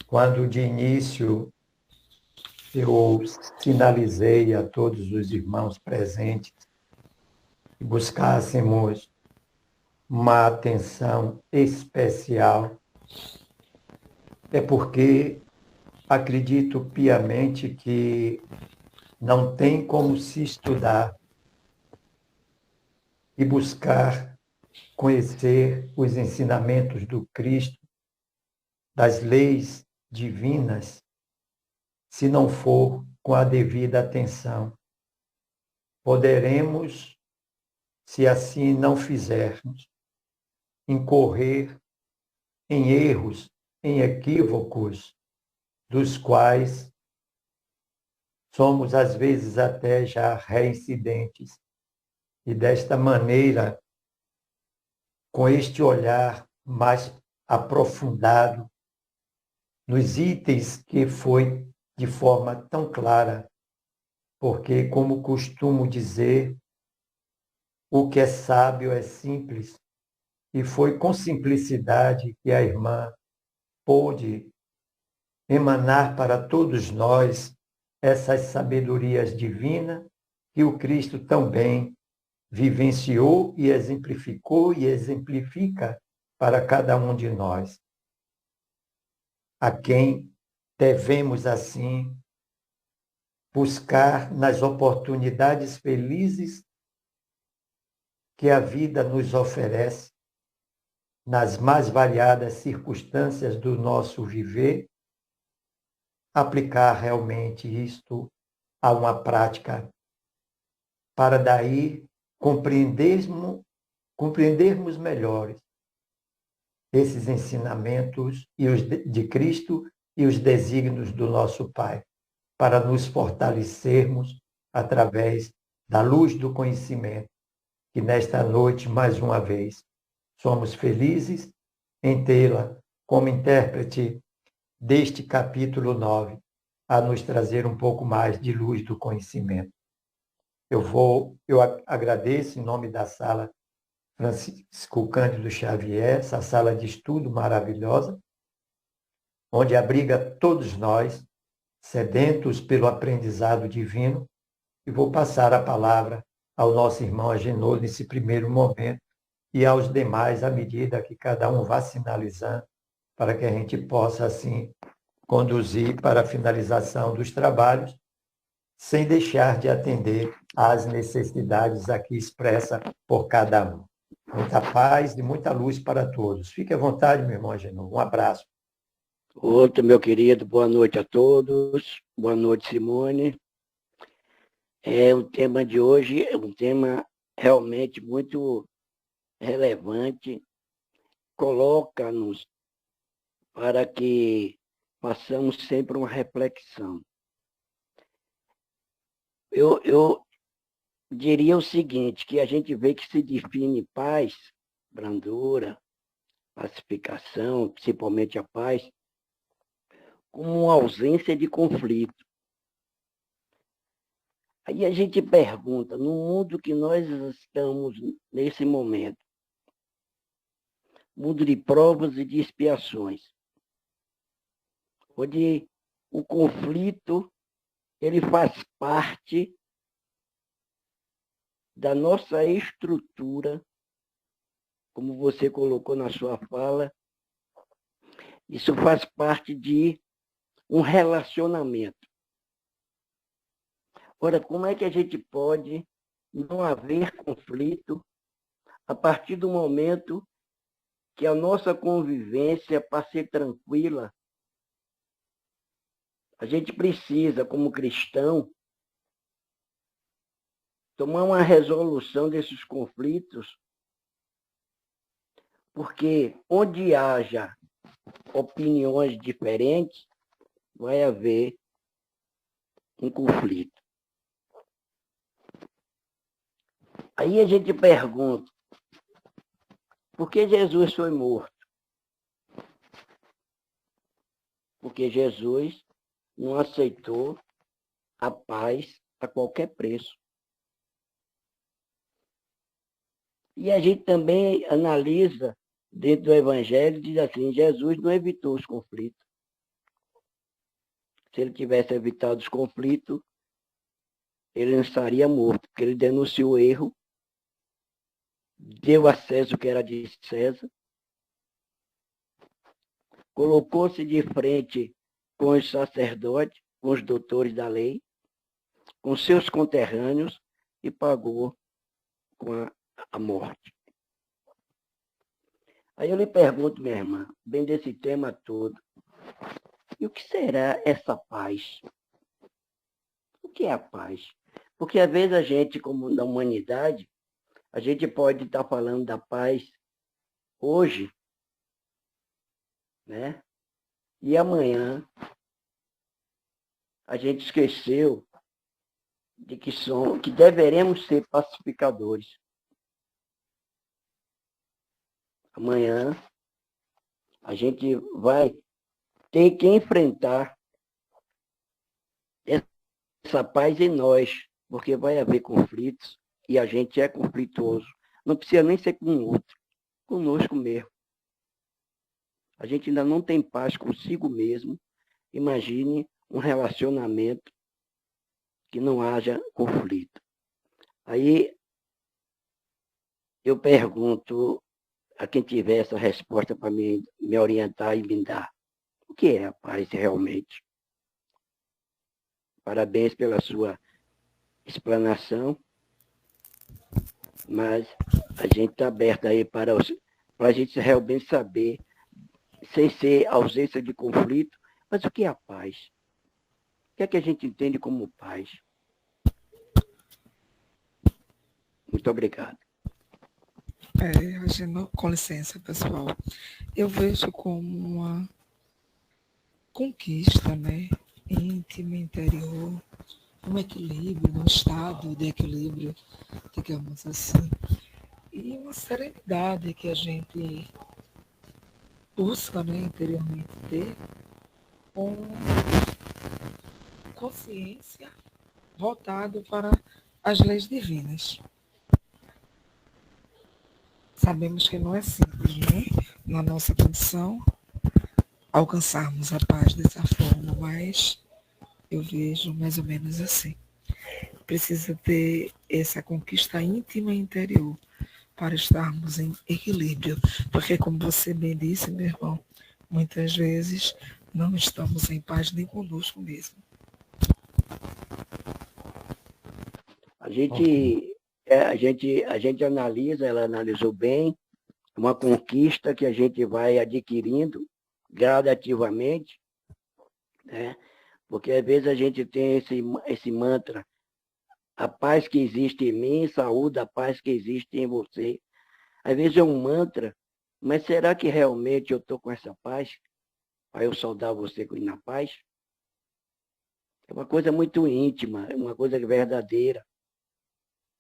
Quando de início eu sinalizei a todos os irmãos presentes que buscássemos uma atenção especial, é porque acredito piamente que não tem como se estudar e buscar conhecer os ensinamentos do Cristo, das leis divinas, se não for com a devida atenção. Poderemos, se assim não fizermos, incorrer em erros, em equívocos, dos quais somos, às vezes, até já reincidentes. E desta maneira, com este olhar mais aprofundado nos itens que foi de forma tão clara, porque, como costumo dizer, o que é sábio é simples, e foi com simplicidade que a irmã pôde emanar para todos nós essas sabedorias divinas que o Cristo também vivenciou e exemplificou e exemplifica para cada um de nós, a quem devemos, assim, buscar nas oportunidades felizes que a vida nos oferece, nas mais variadas circunstâncias do nosso viver, aplicar realmente isto a uma prática, para daí compreendermos melhor esses ensinamentos de Cristo e os desígnios do nosso Pai, para nos fortalecermos através da luz do conhecimento, que nesta noite, mais uma vez, somos felizes em tê-la como intérprete deste capítulo 9, a nos trazer um pouco mais de luz do conhecimento. Eu agradeço em nome da sala Francisco Cândido Xavier, essa sala de estudo maravilhosa, onde abriga todos nós, sedentos pelo aprendizado divino, e vou passar a palavra ao nosso irmão Agenor nesse primeiro momento e aos demais à medida que cada um vá sinalizando, para que a gente possa, assim, conduzir para a finalização dos trabalhos, sem deixar de atender às necessidades aqui expressas por cada um. Muita paz e muita luz para todos. Fique à vontade, meu irmão Agenor. Um abraço. Outro, meu querido, boa noite a todos. Boa noite, Simone. O tema de hoje é um tema realmente muito relevante. Coloca-nos para que façamos sempre uma reflexão. Eu diria o seguinte, que a gente vê que se define paz, brandura, pacificação, principalmente a paz, como uma ausência de conflito. Aí a gente pergunta, no mundo que nós estamos nesse momento, mundo de provas e de expiações, onde o conflito ele faz parte da nossa estrutura, como você colocou na sua fala, isso faz parte de um relacionamento. Ora, como é que a gente pode não haver conflito a partir do momento que a nossa convivência, para ser tranquila, a gente precisa, como cristão, tomar uma resolução desses conflitos, porque onde haja opiniões diferentes, vai haver um conflito. Aí a gente pergunta, por que Jesus foi morto? Porque Jesus não aceitou a paz a qualquer preço. E a gente também analisa dentro do Evangelho e diz assim, Jesus não evitou os conflitos. Se ele tivesse evitado os conflitos, ele não estaria morto, porque ele denunciou o erro, deu a César o que era de César, colocou-se de frente com os sacerdotes, com os doutores da lei, com seus conterrâneos e pagou com a morte. Aí eu lhe pergunto, minha irmã, bem desse tema todo, e o que será essa paz? O que é a paz? Porque às vezes a gente, como na humanidade, a gente pode estar falando da paz hoje, né? E amanhã a gente esqueceu de que deveremos ser pacificadores. Amanhã a gente vai ter que enfrentar essa paz em nós, porque vai haver conflitos e a gente é conflituoso. Não precisa nem ser com o outro, conosco mesmo. A gente ainda não tem paz consigo mesmo. Imagine um relacionamento que não haja conflito. Aí eu pergunto a quem tiver essa resposta para me orientar e me dar. O que é a paz realmente? Parabéns pela sua explanação, mas a gente está aberto aí para a gente realmente saber, sem ser ausência de conflito, mas o que é a paz? O que é que a gente entende como paz? Muito obrigado. Com licença, pessoal. Eu vejo como uma conquista, né? Íntima, interior, um equilíbrio, um estado de equilíbrio, digamos assim, e uma serenidade que a gente busca, né, interiormente ter, com consciência voltado para as leis divinas. Sabemos que não é simples, né? Na nossa condição, alcançarmos a paz dessa forma, mas eu vejo mais ou menos assim. Precisa ter essa conquista íntima e interior para estarmos em equilíbrio, porque como você bem disse, meu irmão, muitas vezes não estamos em paz nem conosco mesmo. A gente analisa, ela analisou bem, uma conquista que a gente vai adquirindo gradativamente, né? Porque às vezes a gente tem esse mantra, a paz que existe em mim, saúde a paz que existe em você. Às vezes é um mantra, mas será que realmente eu estou com essa paz? Para eu saudar você na paz? É uma coisa muito íntima, é uma coisa verdadeira,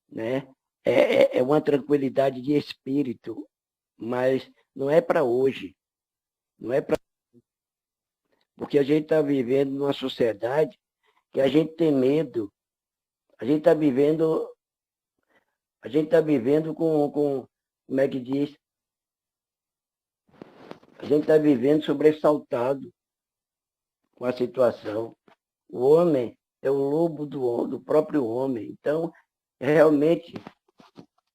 né? É uma tranquilidade de espírito, mas não é para hoje, não é para... Porque a gente está vivendo numa sociedade que a gente tem medo, a gente está vivendo como é que diz? A gente está vivendo sobressaltado com a situação. O homem é o lobo do próprio homem. Então, realmente,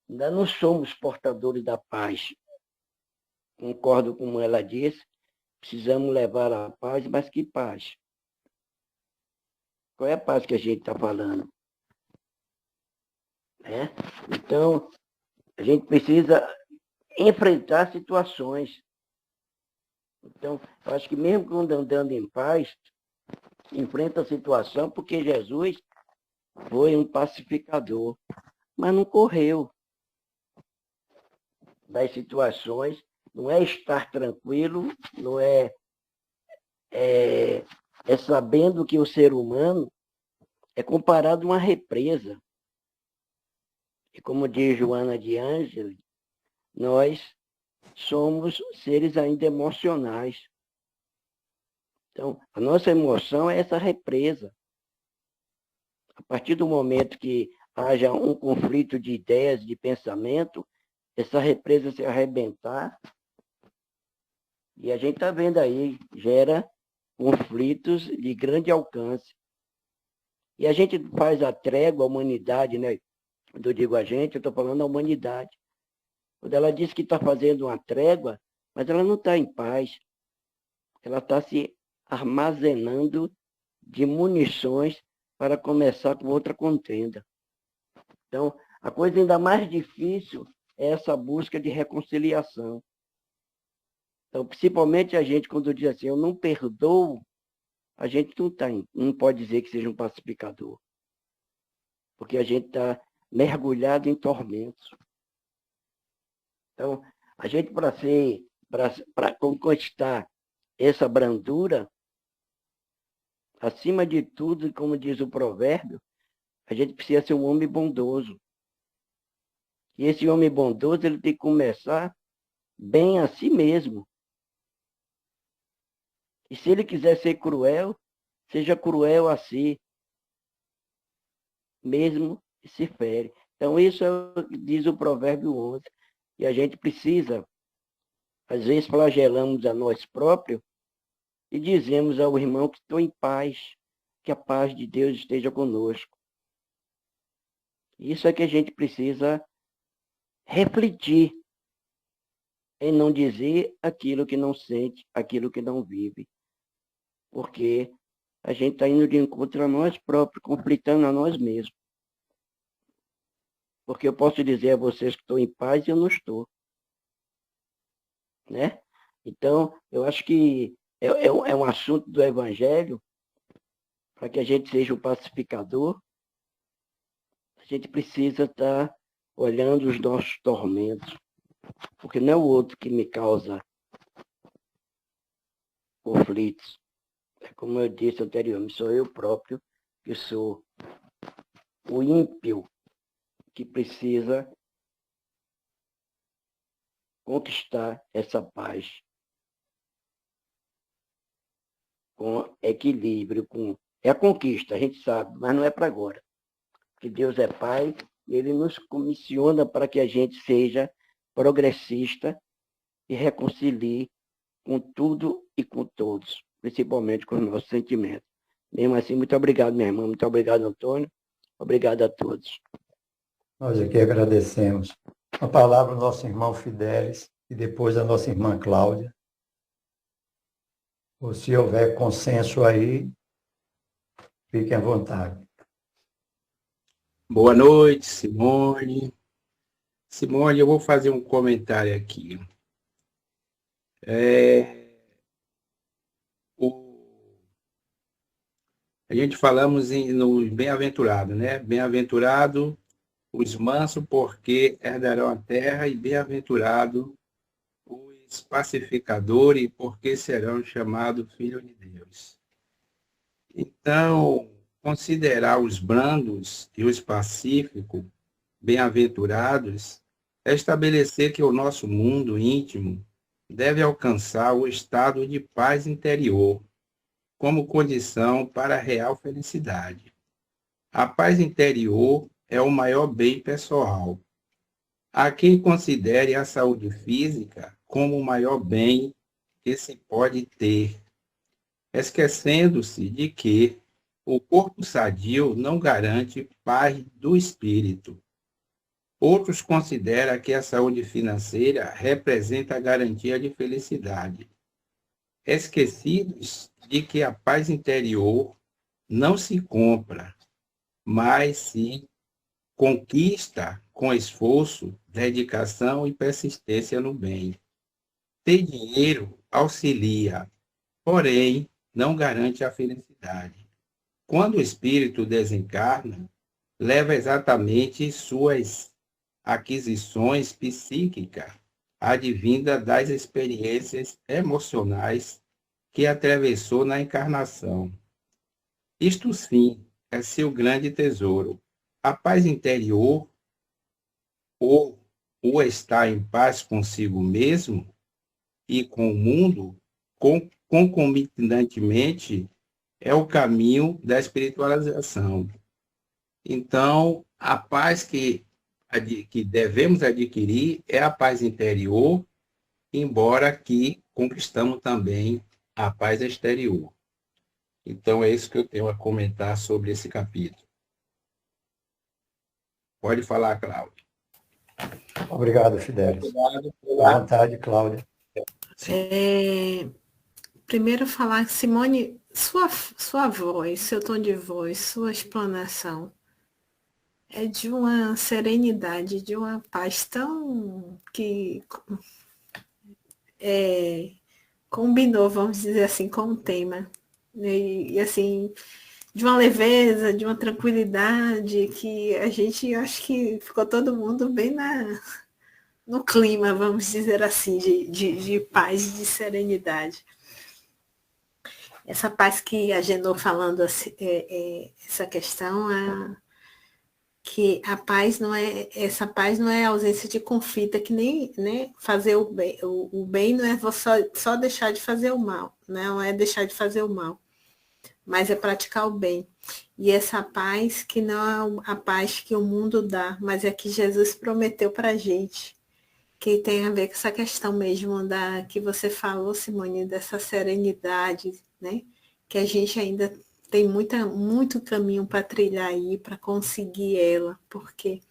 ainda não somos portadores da paz. Concordo com ela disse, precisamos levar a paz, mas que paz? Qual é a paz que a gente está falando? Né? Então, a gente precisa enfrentar situações. Então, eu acho que mesmo quando andando em paz, enfrenta a situação, porque Jesus foi um pacificador, mas não correu das situações, não é estar tranquilo, não é sabendo que o ser humano é comparado a uma represa. E como diz Joana de Ângeles, nós somos seres ainda emocionais. Então, a nossa emoção é essa represa. A partir do momento que haja um conflito de ideias, de pensamento, essa represa se arrebentar, e a gente está vendo aí, gera conflitos de grande alcance. E a gente faz a trégua à humanidade, né? Quando eu digo a gente, eu estou falando da humanidade. Quando ela diz que está fazendo uma trégua, mas ela não está em paz. Ela está se armazenando de munições para começar com outra contenda. Então, a coisa ainda mais difícil é essa busca de reconciliação. Então, principalmente a gente, quando diz assim, eu não perdoo, a gente não pode dizer que seja um pacificador. Porque a gente mergulhado em tormentos. Então, a gente, para conquistar essa brandura, acima de tudo, como diz o provérbio, a gente precisa ser um homem bondoso. E esse homem bondoso, ele tem que começar bem a si mesmo. E se ele quiser ser cruel, seja cruel a si, mesmo que se fere. Então, isso é o que diz o provérbio 11. E a gente precisa, às vezes, flagelamos a nós próprios e dizemos ao irmão que estou em paz, que a paz de Deus esteja conosco. Isso é que a gente precisa refletir em não dizer aquilo que não sente, aquilo que não vive. Porque a gente está indo de encontro a nós próprios, conflitando a nós mesmos. Porque eu posso dizer a vocês que estou em paz e eu não estou. Né? Então, eu acho que é um assunto do Evangelho, para que a gente seja o pacificador, a gente precisa estar olhando os nossos tormentos, porque não é o outro que me causa conflitos. É como eu disse anteriormente, sou eu próprio que sou o ímpio que precisa conquistar essa paz com equilíbrio, é a conquista, a gente sabe, mas não é para agora. Porque Deus é Pai e Ele nos comissiona para que a gente seja progressista e reconcilie com tudo e com todos, principalmente com os nossos sentimentos. Mesmo assim, muito obrigado, minha irmã, muito obrigado, Antônio, obrigado a todos. Nós aqui agradecemos. A palavra do nosso irmão Fidelis e depois a nossa irmã Cláudia. Ou se houver consenso aí, fiquem à vontade. Boa noite, Simone. Simone, eu vou fazer um comentário aqui. A gente falamos no bem-aventurado, né? Bem-aventurado os mansos, porque herdarão a terra, e bem-aventurado os pacificadores, porque serão chamados filhos de Deus. Então, considerar os brandos e os pacíficos, bem-aventurados, é estabelecer que o nosso mundo íntimo deve alcançar o estado de paz interior, como condição para a real felicidade. A paz interior é o maior bem pessoal. Há quem considere a saúde física como o maior bem que se pode ter, esquecendo-se de que o corpo sadio não garante paz do espírito. Outros consideram que a saúde financeira representa a garantia de felicidade, esquecidos de que a paz interior não se compra, mas se conquista com esforço, dedicação e persistência no bem. Ter dinheiro auxilia, porém não garante a felicidade. Quando o espírito desencarna, leva exatamente suas aquisições psíquicas advinda das experiências emocionais que atravessou na encarnação. Isto sim é seu grande tesouro. A paz interior, ou o estar em paz consigo mesmo e com o mundo, concomitantemente, é o caminho da espiritualização. Então, a paz que devemos adquirir é a paz interior, embora que conquistamos também a paz exterior. Então, é isso que eu tenho a comentar sobre esse capítulo. Pode falar, Cláudia. Obrigado, Fidelis. Obrigado. À vontade, Cláudia. Primeiro falar, Simone, sua voz, seu tom de voz, sua explanação é de uma serenidade, de uma paz tão que combinou, vamos dizer assim, com o tema. E assim, de uma leveza, de uma tranquilidade, que a gente, acho que ficou todo mundo bem no clima, vamos dizer assim, de paz, de serenidade. Essa paz que a Genô falando, essa questão, que a paz não é, essa paz não é a ausência de conflito, é que nem, né, fazer o bem, o bem não é só deixar de fazer o mal, não é deixar de fazer o mal, mas é praticar o bem. E essa paz que não é a paz que o mundo dá, mas é que Jesus prometeu para a gente, que tem a ver com essa questão mesmo que você falou, Simone, dessa serenidade, né? Que a gente ainda tem muito caminho para trilhar aí, para conseguir ela, porque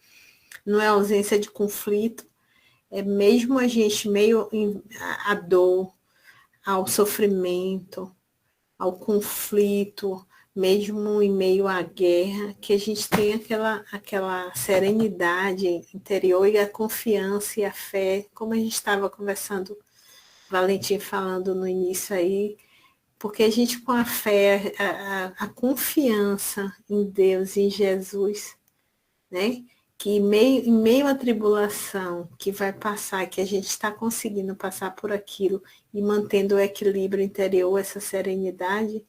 não é ausência de conflito, é mesmo a gente meio à dor, ao sofrimento, ao conflito, mesmo em meio à guerra, que a gente tem aquela serenidade interior e a confiança e a fé, como a gente estava conversando, Valentim falando no início aí, porque a gente com a fé, a confiança em Deus, em Jesus, né? Que em meio à tribulação que vai passar, que a gente está conseguindo passar por aquilo e mantendo o equilíbrio interior, essa serenidade,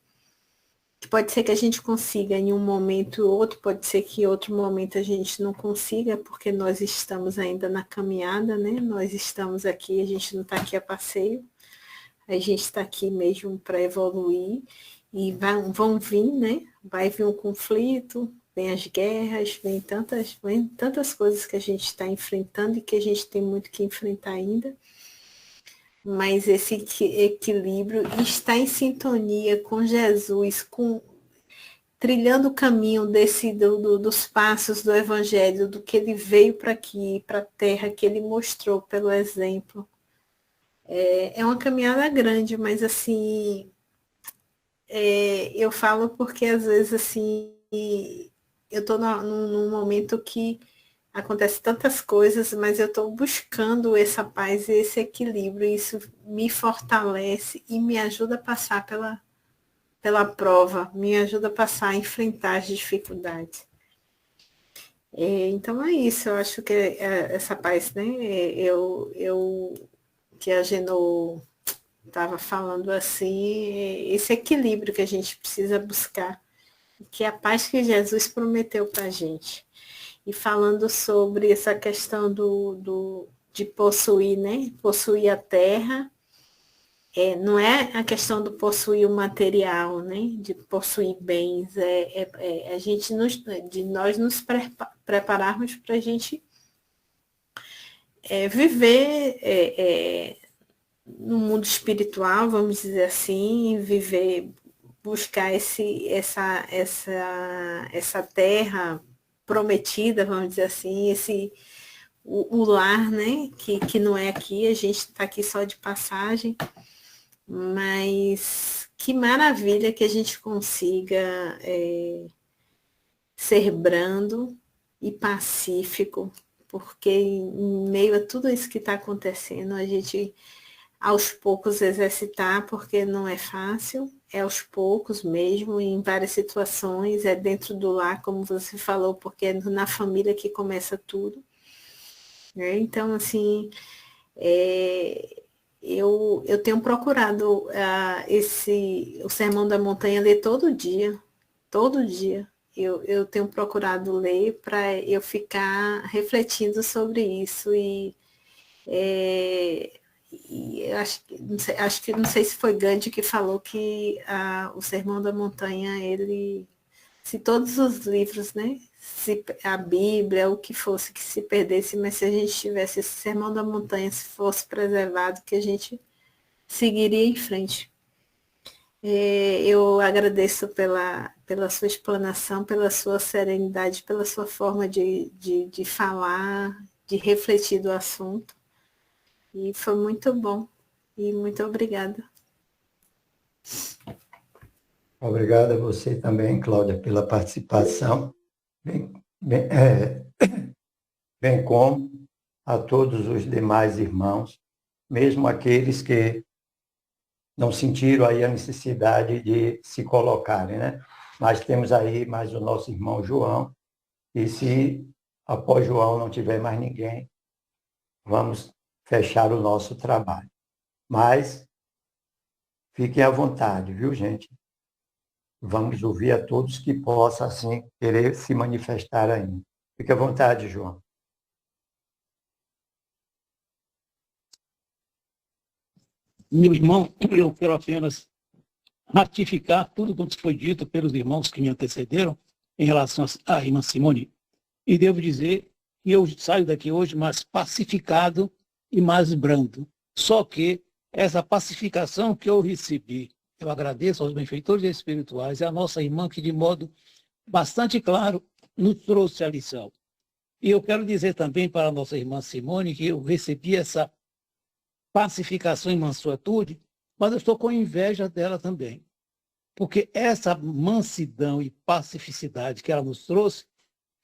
que pode ser que a gente consiga em um momento ou outro, pode ser que em outro momento a gente não consiga, porque nós estamos ainda na caminhada, né? Nós estamos aqui, a gente não está aqui a passeio, a gente está aqui mesmo para evoluir, e vão vir, né? Vai vir um conflito, vem as guerras, vem tantas coisas que a gente está enfrentando e que a gente tem muito que enfrentar ainda. Mas esse equilíbrio está em sintonia com Jesus, trilhando o caminho dos passos do Evangelho, do que ele veio para aqui, para a terra, que ele mostrou pelo exemplo. É uma caminhada grande, mas assim, eu falo porque às vezes assim, eu estou num momento que acontece tantas coisas, mas eu estou buscando essa paz e esse equilíbrio. E isso me fortalece e me ajuda a passar pela prova, me ajuda a passar a enfrentar as dificuldades. Então é isso, eu acho que essa paz, né? Que a Genô estava falando assim, esse equilíbrio que a gente precisa buscar, que é a paz que Jesus prometeu para a gente. E falando sobre essa questão de possuir, né? Possuir a terra, não é a questão do possuir o material, né? De possuir bens, a gente de nós nos prepararmos para a gente viver no mundo espiritual, vamos dizer assim, viver, buscar essa terra prometida, vamos dizer assim, o lar, né? Que não é aqui, a gente está aqui só de passagem, mas que maravilha que a gente consiga ser brando e pacífico, porque em meio a tudo isso que está acontecendo, a gente aos poucos exercitar, porque não é fácil, é aos poucos mesmo, em várias situações, é dentro do lar, como você falou, porque é na família que começa tudo. Né? Então, assim, eu tenho procurado o Sermão da Montanha ler todo dia. Eu tenho procurado ler para eu ficar refletindo sobre isso e não sei se foi Gandhi que falou que o Sermão da Montanha, se todos os livros, né, se a Bíblia, o que fosse que se perdesse, mas se a gente tivesse esse Sermão da Montanha, se fosse preservado, que a gente seguiria em frente. Eu agradeço pela sua explanação, pela sua serenidade, pela sua forma de falar, de refletir do assunto. E foi muito bom. E muito obrigada. Obrigado a você também, Cláudia, pela participação, bem como a todos os demais irmãos, mesmo aqueles que não sentiram aí a necessidade de se colocarem, né? Mas temos aí mais o nosso irmão João, e se após João não tiver mais ninguém, vamos fechar o nosso trabalho. Mas fiquem à vontade, viu, gente? Vamos ouvir a todos que possam, assim, querer se manifestar ainda. Fique à vontade, João. Meu irmão, eu quero apenas ratificar tudo quanto foi dito pelos irmãos que me antecederam em relação à irmã Simone. E devo dizer que eu saio daqui hoje mais pacificado e mais brando. Só que essa pacificação que eu recebi, eu agradeço aos benfeitores espirituais e à nossa irmã que, de modo bastante claro, nos trouxe a lição. E eu quero dizer também para a nossa irmã Simone que eu recebi essa pacificação e mansuetude, mas eu estou com inveja dela também. Porque essa mansidão e pacificidade que ela nos trouxe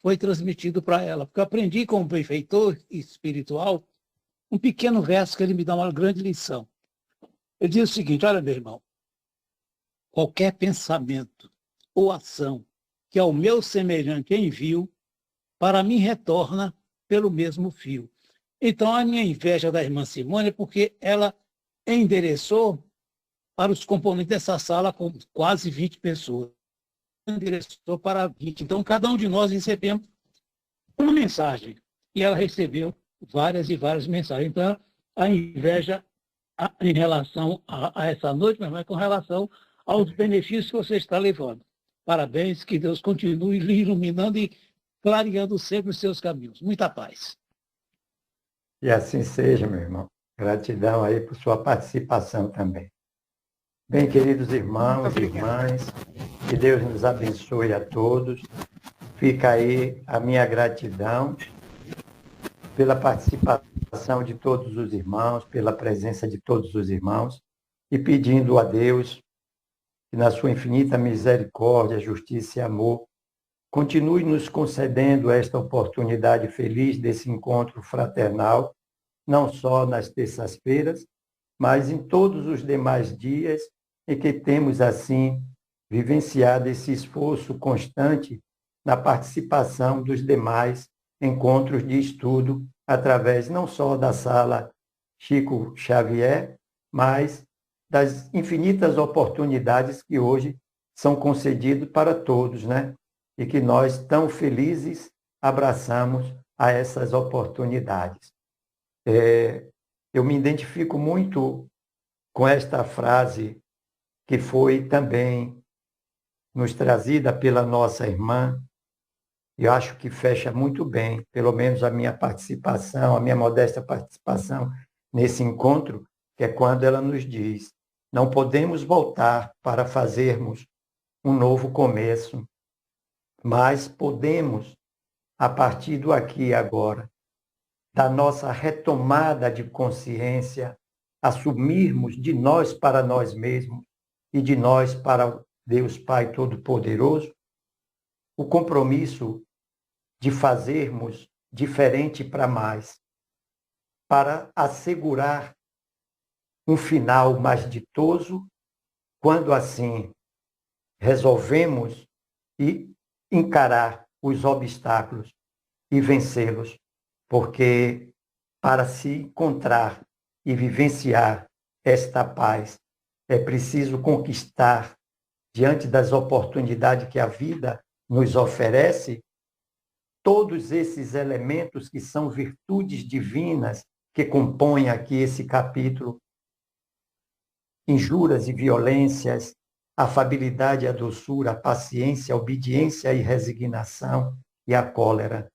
foi transmitido para ela. Porque eu aprendi com o benfeitor espiritual um pequeno verso que ele me dá uma grande lição. Ele diz o seguinte: olha, meu irmão, qualquer pensamento ou ação que ao meu semelhante envio, para mim retorna pelo mesmo fio. Então, a minha inveja da irmã Simone é porque ela endereçou para os componentes dessa sala com quase 20 pessoas. Endereçou para 20. Então, cada um de nós recebemos uma mensagem. E ela recebeu várias e várias mensagens. Então, a inveja em relação a essa noite, mas é com relação aos benefícios que você está levando. Parabéns, que Deus continue lhe iluminando e clareando sempre os seus caminhos. Muita paz. E assim seja, meu irmão. Gratidão aí por sua participação também. Bem, queridos irmãos e irmãs, que Deus nos abençoe a todos. Fica aí a minha gratidão pela participação de todos os irmãos, pela presença de todos os irmãos, e pedindo a Deus que, na sua infinita misericórdia, justiça e amor, continue nos concedendo esta oportunidade feliz desse encontro fraternal, não só nas terças-feiras, mas em todos os demais dias em que temos, assim, vivenciado esse esforço constante na participação dos demais encontros de estudo, através não só da sala Chico Xavier, mas das infinitas oportunidades que hoje são concedidas para todos, né? E que nós, tão felizes, abraçamos a essas oportunidades. Eu me identifico muito com esta frase que foi também nos trazida pela nossa irmã. Eu acho que fecha muito bem, pelo menos a minha participação, a minha modesta participação nesse encontro, que é quando ela nos diz: não podemos voltar para fazermos um novo começo, mas podemos, a partir do aqui e agora, da nossa retomada de consciência, assumirmos de nós para nós mesmos e de nós para Deus Pai Todo-Poderoso, o compromisso de fazermos diferente para mais, para assegurar um final mais ditoso, quando assim resolvemos e encarar os obstáculos e vencê-los, porque para se encontrar e vivenciar esta paz é preciso conquistar, diante das oportunidades que a vida nos oferece, todos esses elementos que são virtudes divinas que compõem aqui esse capítulo: injúrias e violências, afabilidade e a doçura, a paciência, a obediência e resignação e a cólera.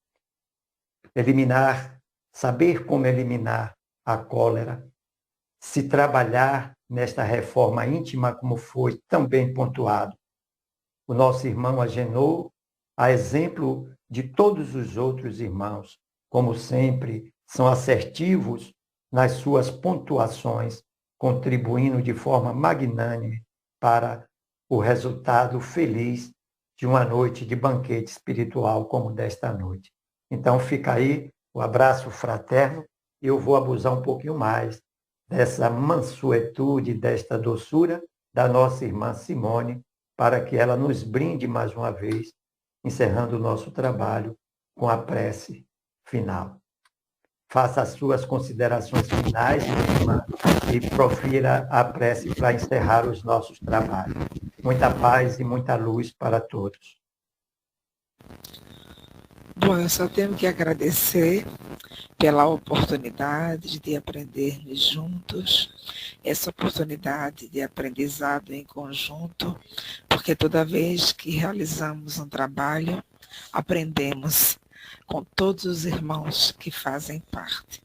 Saber como eliminar a cólera, se trabalhar nesta reforma íntima, como foi tão bem pontuado. O nosso irmão Agenor, a exemplo de todos os outros irmãos, como sempre, são assertivos nas suas pontuações, contribuindo de forma magnânime para o resultado feliz de uma noite de banquete espiritual como desta noite. Então fica aí o abraço fraterno. Eu vou abusar um pouquinho mais dessa mansuetude, desta doçura da nossa irmã Simone, para que ela nos brinde mais uma vez, encerrando o nosso trabalho com a prece final. Faça as suas considerações finais, irmã, e profira a prece para encerrar os nossos trabalhos. Muita paz e muita luz para todos. Bom, eu só tenho que agradecer pela oportunidade de aprendermos juntos, essa oportunidade de aprendizado em conjunto, porque toda vez que realizamos um trabalho, aprendemos com todos os irmãos que fazem parte.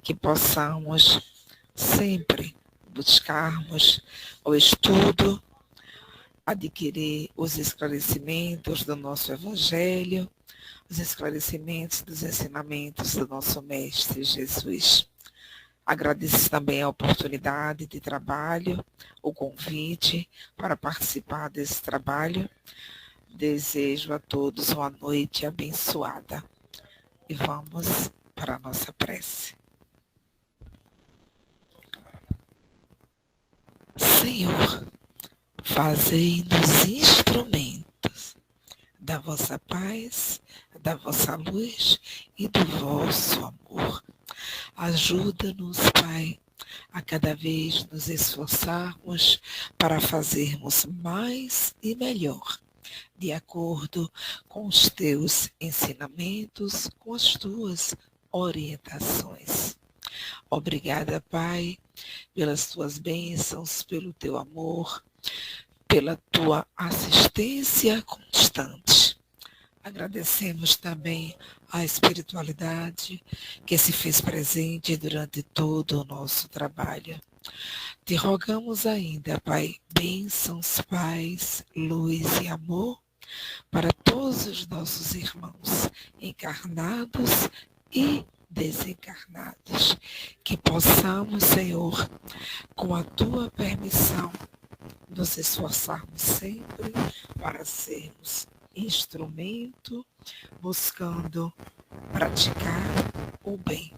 Que possamos sempre buscarmos o estudo, adquirir os esclarecimentos do nosso Evangelho, os esclarecimentos dos ensinamentos do nosso Mestre Jesus. Agradeço também a oportunidade de trabalho, o convite para participar desse trabalho. Desejo a todos uma noite abençoada. E vamos para a nossa prece. Senhor, fazei-nos instrumentos da vossa paz, da vossa luz e do vosso amor. Ajuda-nos, Pai, a cada vez nos esforçarmos para fazermos mais e melhor, de acordo com os teus ensinamentos, com as tuas orientações. Obrigada, Pai, pelas tuas bênçãos, pelo teu amor, pela tua assistência constante. Agradecemos também a espiritualidade que se fez presente durante todo o nosso trabalho. Te rogamos ainda, Pai, bênçãos, paz, luz e amor para todos os nossos irmãos, encarnados e desencarnados. Que possamos, Senhor, com a tua permissão, nos esforçarmos sempre para sermos instrumento, buscando praticar o bem.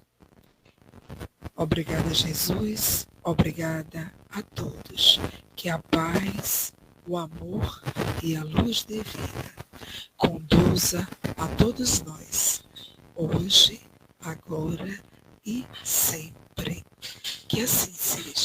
Obrigada, Jesus. Obrigada a todos. Que a paz, o amor e a luz divina conduza a todos nós, hoje, agora e sempre. Que assim seja.